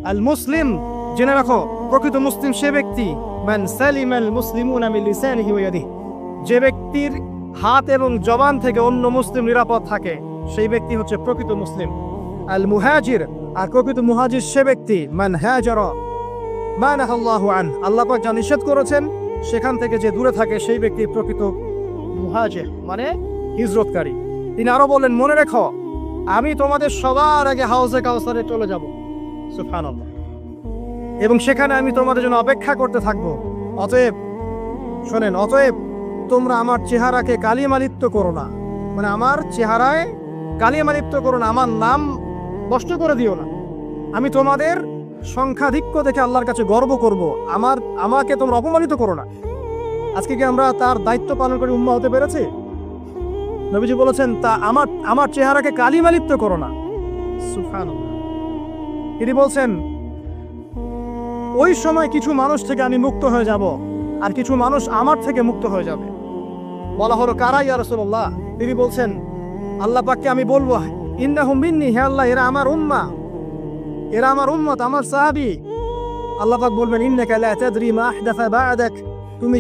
আল মুসলিম, জেনে রাখো প্রকৃত মুসলিম সে ব্যক্তি মান সালিমাল মুসলিমুনা মিন লিসানিহি ওয়া ইয়াদিহি, যে ব্যক্তির হাত এবং জবান থেকে অন্য মুসলিম নিরাপদ থাকে, সেই ব্যক্তি হচ্ছে প্রকৃত মুসলিম। আল মুহাজির, আর প্রকৃত মুহাজির সে ব্যক্তি মান হাজারা মা নাহাল্লাহু আন, আল্লাহ পাক যা নিষেধ করেছেন সেখান থেকে যে দূরে থাকে, সেই ব্যক্তি প্রকৃত মুহাজির, মানে হিজরতকারী। তিনি আরো বললেন, মনে রেখো আমি তোমাদের সবার আগে হাউজে কাউসারে চলে যাব, সুবহানাল্লাহ, এবং সেখানে আমি তোমাদের জন্য অপেক্ষা করতে থাকবো। অতএব শোনেন, অতএব তোমরা আমার চেহারাকে কালিমালিপ্ত করো না, মানে আমার চেহারায় কালিমালিপ্ত করো না, আমার নাম নষ্ট করে দিও না। আমি তোমাদের সংখ্যাধিক্য দেখে আল্লাহর কাছে গর্ব করব, আমাকে তোমরা অপমানিত করো না। আজকে কি আমরা তার দায়িত্ব পালন করে উম্মাহ হতে পেরেছি? নবীজি বলেছেন, তা আমার চেহারাকে কালিমালিপ্ত করো না, সুবহানাল্লাহ। তিনি বলছেন, ওই সময় কিছু মানুষ থেকে আমি মুক্ত হয়ে যাব, আর কিছু মানুষ আমার থেকে মুক্ত হয়ে যাবে। বলা হলো, কারা ইয়া রাসূলুল্লাহ? তিনি বলছেন, আল্লাহ পাককে আমি বলবো, ইন্নাহুম মিন্নি, হে আল্লাহ এরা আমার উম্মাহ, এরা আমার উম্মত, আমার সাহাবী। আল্লাহ পাক বলবেন, ইন্নাকা লা তাদরি মা আহদাসা বা'দাক, তুমি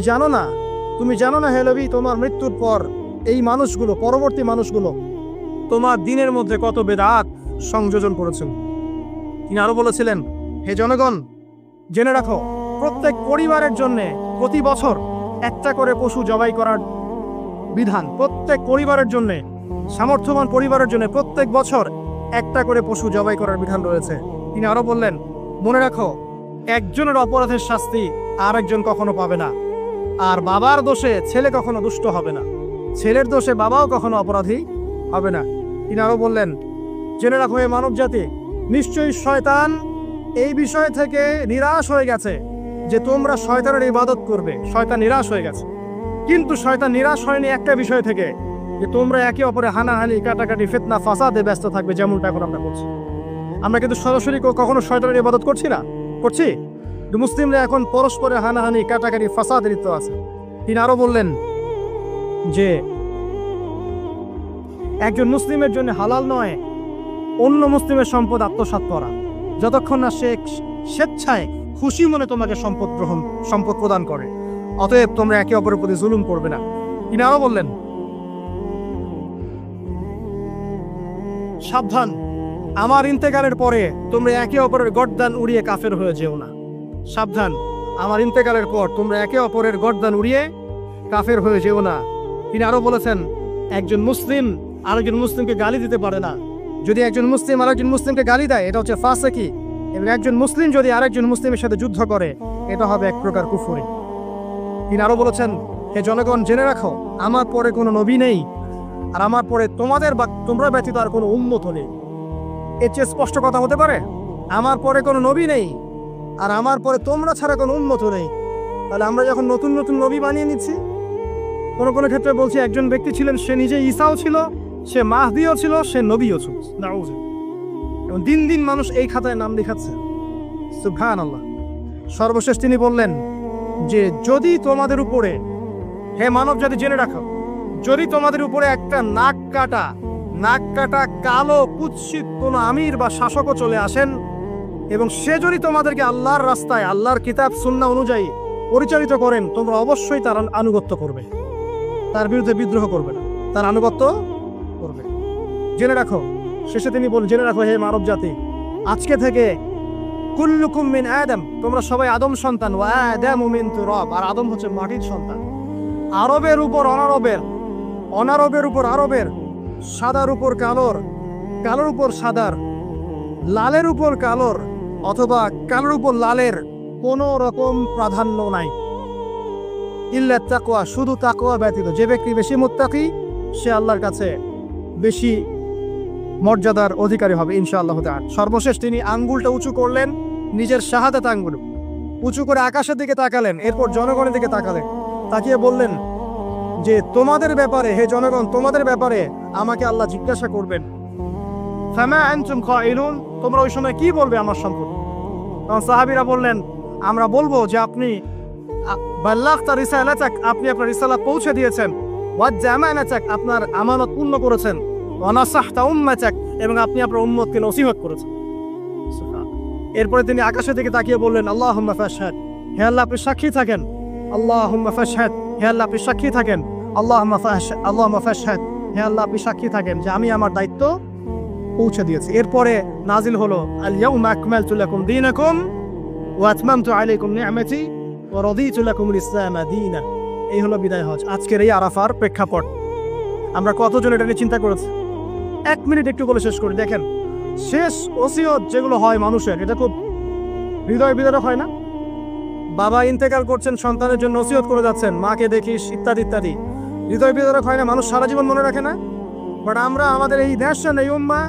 জানো না হে নবী, তোমার মৃত্যুর পর এই মানুষগুলো, পরবর্তী মানুষগুলো তোমার দিনের মধ্যে কত বেদাত সংযোজন করেছেন। তিনি আরো বলেছিলেন, হে জনগণ জেনে রাখো প্রত্যেক পরিবারের জন্য প্রতি বছর একটা করে পশু জবাই করার বিধান, প্রত্যেক পরিবারের জন্য, সামর্থ্যবান পরিবারের জন্য প্রত্যেক বছর একটা করে পশু জবাই করার বিধান রয়েছে। তিনি আরো বললেন, মনে রাখো একজনের অপরাধের শাস্তি আর একজন কখনো পাবে না, আর বাবার দোষে ছেলে কখনো দুষ্ট হবে না, ছেলের দোষে বাবাও কখনো অপরাধী হবে না। তিনি আরো বললেন, জেনে রাখো হে মানব জাতি, নিশ্চয়ই শয়তান এই বিষয় থেকে নিরাশ হয়ে গেছে যে তোমরা শয়তানের ইবাদত করবে। শয়তান নিরাশ হয়ে গেছে, কিন্তু শয়তান নিরাশ হয়নি একটা বিষয় থেকে, যে তোমরা একে অপরে হানাহানি, কাটাকাটি, ফিতনা, ফাসাদে ব্যস্ত থাকবে, যেমনটা এখন আমরা করছি। আমরা কিন্তু সরাসরি কখনো শয়তানের ইবাদত করছি না, করছি? মুসলিমরা এখন পরস্পরে হানাহানি, কাটাকাটি, ফাসাদে লিপ্ত আছে। তিনি আরো বললেন যে একজন মুসলিমের জন্য হালাল নয় অন্য মুসলিমের সম্পদ আত্মসাৎ করা, যতক্ষণ না সে স্বেচ্ছায় খুশি মনে তোমাকে সম্পদ প্রদান করে। অতএব তোমরা একে অপরের প্রতি জুলুম করবে না। তিনি আরো বললেন, সাবধান, আমার ইন্তেকালের পরে তোমরা একে অপরের গর্দান উড়িয়ে কাফের হয়ে যেও না। সাবধান, আমার ইন্তেকালের পর তোমরা একে অপরের গর্দান উড়িয়ে কাফের হয়ে যেও না। তিনি আরো বলেছেন, একজন মুসলিম আরেকজন মুসলিমকে গালি দিতে পারে না। যদি একজন মুসলিম আরেকজন মুসলিমকে গালি দেয়, এটা হচ্ছে ফাসিকি, এবং একজন মুসলিম যদি আরেকজন মুসলিমের সাথে যুদ্ধ করে, এটা হবে এক প্রকার কুফরি। তিনি আরো বলেছেন, হে জনগণ জেনে রাখো আমার পরে কোনো নবী নেই, আর আমার পরে তোমরা ব্যতীত আর কোনো উম্মত নেই। এর চেয়ে স্পষ্ট কথা হতে পারে? আমার পরে কোনো নবী নেই, আর আমার পরে তোমরা ছাড়া কোনো উম্মত নেই। তাহলে আমরা যখন নতুন নতুন নবী বানিয়ে নিচ্ছি, কোনো কোনো ক্ষেত্রে বলছি একজন ব্যক্তি ছিলেন, সে নিজে ঈসাও ছিল, সে মাহদিও ছিল, সে নবীও ছিল। এবং দিন দিন মানুষ এই খাতায় নাম লেখাচ্ছে, সুবহানাল্লাহ। সর্বশেষ তিনি বললেন যে যদি তোমাদের উপরে, হে মানব জাতি জেনে রাখো, যদি তোমাদের উপরে একটা নাক কাটা কালো কুৎসিত কোন আমির বা শাসকও চলে আসেন, এবং সে যদি তোমাদেরকে আল্লাহর রাস্তায়, আল্লাহর কিতাব সুন্নাহ অনুযায়ী পরিচালিত করেন, তোমরা অবশ্যই তার আনুগত্য করবে, তার বিরুদ্ধে বিদ্রোহ করবে না, তার আনুগত্য করবে। জেনে রাখো, শেষে তিনি বলেন, জেনে রাখো হে মানব জাতি, আজকে থেকে কুল্লুকুম মিন আদম, তোমরা সবাই আদম সন্তান, ওয়া আদামু মিন তুরাব, আর আদম হচ্ছে মাটির সন্তান। আরবের উপর অনারবের, অনারবের উপর আরবের, সাদার উপর কালোর, কালোর উপর সাদার, লালের উপর কালোর, অথবা কালোর উপর লালের কোনো রকম প্রাধান্য নাই। ইল্লা তাকওয়া, শুধু তাকওয়া ব্যতীত। যে ব্যক্তি বেশি মুত্তাকি, সে আল্লাহর কাছে বেশি মর্যাদার অধিকারী হবে ইনশাআল্লাহ তাআলা। সর্বশেষ তিনি আঙ্গুলটা উঁচু করলেন, নিজের শাহাদাত আঙ্গুল উঁচু করে আকাশের দিকে তাকালেন, এরপর জনগণের দিকে তাকালেন, তাকিয়ে বললেন যে তোমাদের ব্যাপারে, হে জনগণ, তোমাদের ব্যাপারে আমাকে আল্লাহ জিজ্ঞাসা করবেন। ফামা আনতুম কাইলুন, তোমরা ওই সময় কি বলবে আমার সম্পর্কে? তখন সাহাবীরা বললেন, আমরা বলবো যে আপনি বাল্লাগতা রিসালাতাক, আপনি আপনার রিসালাত পৌঁছে দিয়েছেন, ওয়াজ্জা আমানাতাক, আপনার আমানত পূর্ণ করেছেন, ওয়া নাসাহতা উম্মাতাক, এবং আপনি আপনার উম্মতকে নসিহত করেছেন। এরপরে তিনি আকাশের দিকে তাকিয়ে বললেন, আল্লাহুম্মা ফাশহাদ, হে আল্লাহ আপনি সাক্ষী থাকেন। আল্লাহুম্মা ফাশহাদ, হে আল্লাহ আপনি সাক্ষী থাকেন। আল্লাহুম্মা ফাশহাদ, হে আল্লাহ আপনি সাক্ষী থাকেন যে আমি আমার দায়িত্ব পৌঁছে দিয়েছি। এরপরে নাজিল হলো, আল ইয়াউমা আকমালতু লাকুম দীনাকুম ওয়া আতমামতু আলাইকুম নি'মাতি ওয়া রাদিতু লাকুমুল ইসলামা দীনা। এই হলো বিদায় হজ, আজকের এই আরাফার প্রেক্ষাপট। আমরা কতজন এটা নিয়ে চিন্তা করেছি? 1 মিনিট একটু বলে শেষ করি। দেখেন, শেষ ওসিয়ত যেগুলো হয় মানুষের, এটা খুব হৃদয় বিদারক হয় না? বাবা ইন্তেকাল করছেন, সন্তানের জন্য ওসিয়ত করে যাচ্ছেন, মাকে দেখিস, ইত্যাদি ইত্যাদি। হৃদয় বিদারক হয় না? মানুষ সারা জীবন মনে রাখে না? বাট আমরা আমাদের এই নেশন, এই উম্মাহ,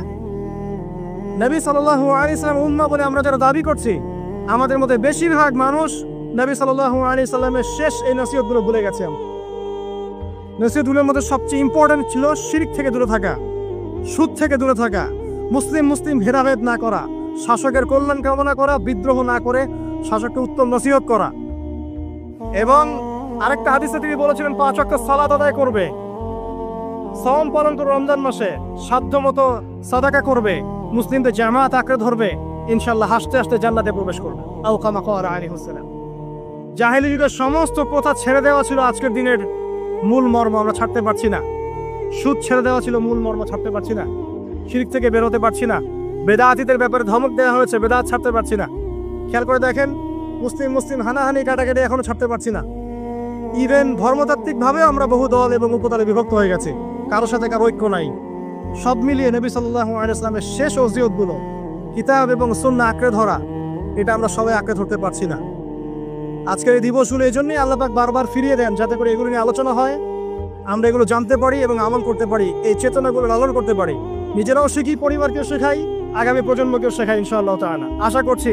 নবী সাল্লাল্লাহু আলাইহি সাল্লাম উম্মাহ বলে আমরা যারা দাবি করছি, আমাদের মধ্যে বেশিরভাগ মানুষ নবী সাল্লাল্লাহু আলাইহি সাল্লামের শেষ এই নসিহতগুলো ভুলে গেছে। নসিহতগুলোর মধ্যে সবচেয়ে ইম্পর্টেন্ট ছিল শিরক থেকে দূরে থাকা, সুদ থেকে দূরে থাকা, মুসলিম ভেদাভেদ না করা, শাসকের কল্যাণ কামনা করা, বিদ্রোহ না করে শাসককে উত্তম নসিহত করা। এবং আরেকটা হাদিসে তিনি বলেছিলেন 5 ওয়াক্ত সালাত আদায় করবে, সওম পালন করে রমজান মাসে, সাধ্যমতো সাদাকা করবে, মুসলিমদের জামাত আঁকড়ে ধরবে, ইনশাআল্লাহ হাসতে হাসতে জান্নাতে প্রবেশ করবে। আও কামা ক্বালা আলাইহিস সালাম। জাহেলি যুগের সমস্ত প্রথা ছেড়ে দেওয়া ছিল আজকের দিনের মূল মর্ম, আমরা ছাড়তে পারছি না। সুদ ছেড়ে দেওয়া ছিল মূল মর্ম, ছাড়তে পারছি না। শিরক থেকে বেরোতে পারছি না। বেদাতীদের ব্যাপারে ধমক দেওয়া হয়েছে, বেদাত ছাড়তে পারছি না। খেয়াল করে দেখেন, মুসলিম হানাহানি কাটাকাটি এখনো ছাড়তে পারছি না। ইভেন ধর্মতাত্ত্বিকভাবেও আমরা বহু দল এবং উপদলে বিভক্ত হয়ে গেছি, কারোর সাথে কারো ঐক্য নাই। সব মিলিয়ে নবী সাল্লাল্লাহু আলাইহি ওয়াসাল্লামের শেষ ওসিয়তগুলো, কিতাব এবং সুন্নাহ আঁকড়ে ধরা, এটা আমরা সবাই আঁকড়ে ধরতে পারছি না। আজকের এই দিবসগুলো এই জন্যই আল্লাহ পাক বারবার ফিরিয়ে দেন, যাতে করে এগুলো নিয়ে আলোচনা হয়, আমরা এগুলো জানতে পারি এবং আমল করতে পারি, এই চেতনাগুলো লালন করতে পারি, নিজেরাও শিখি, পরিবারকেও শেখাই, আগামী প্রজন্মকেও শেখাই ইনশাআল্লাহ তাআলা। আশা করছি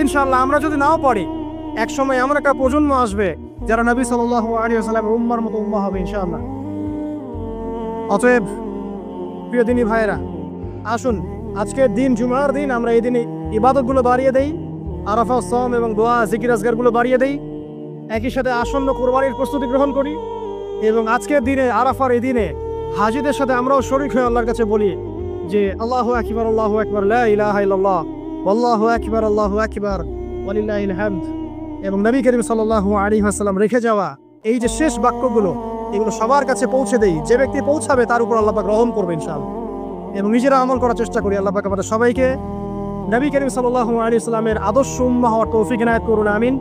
ইনশাআল্লাহ আমরা যদি নাও পারি, এক সময় এমন একটা প্রজন্ম আসবে যারা নবী সাল্লাল্লাহু আলাইহি ওয়াসাল্লামের উম্মার মতো উম্মাহ হবে ইনশাআল্লাহ। অতএব প্রিয় দিনী ভাইয়েরা, আসুন আজকের দিন, জুমার দিন, আমরা এই দিনে ইবাদতগুলো বাড়িয়ে দেই, আরাফা, সওম এবং দোয়া, জিকির আজকারগুলো বাড়িয়ে দেই, একই সাথে আসন্ন কুরবানির প্রস্তুতি গ্রহণ করি, এবং আজকের দিনে, আরাফার এই দিনে হাজিদের সাথে আমরাও শরীক হয়ে আল্লাহর কাছে বলি যে আল্লাহু আকবার, আল্লাহু আকবার, লা ইলাহা ইল্লাল্লাহ, আল্লাহু আকবার, আল্লাহু আকবার, ওয়ালিল্লাহিল হামদ। এবং নবী করিম সাল্লাল্লাহু আলাইহি ওয়াসাল্লাম রেখে যাওয়া এই যে শেষ বাক্যগুলো, এগুলো সবার কাছে পৌঁছে দেই। যে ব্যক্তি পৌঁছাবে তার উপর আল্লাহ পাক রহম করবে ইনশাআল্লাহ। এবং নিজেরা আমল করার চেষ্টা করি। আল্লাহ পাক আমাদের সবাইকে নবী করিম সাল্লাল্লাহু আলাইহি ওয়াসাল্লামের আদর্শ উম্মাহ হওয়ার তৌফিক এনায়েত করুন, আমিন।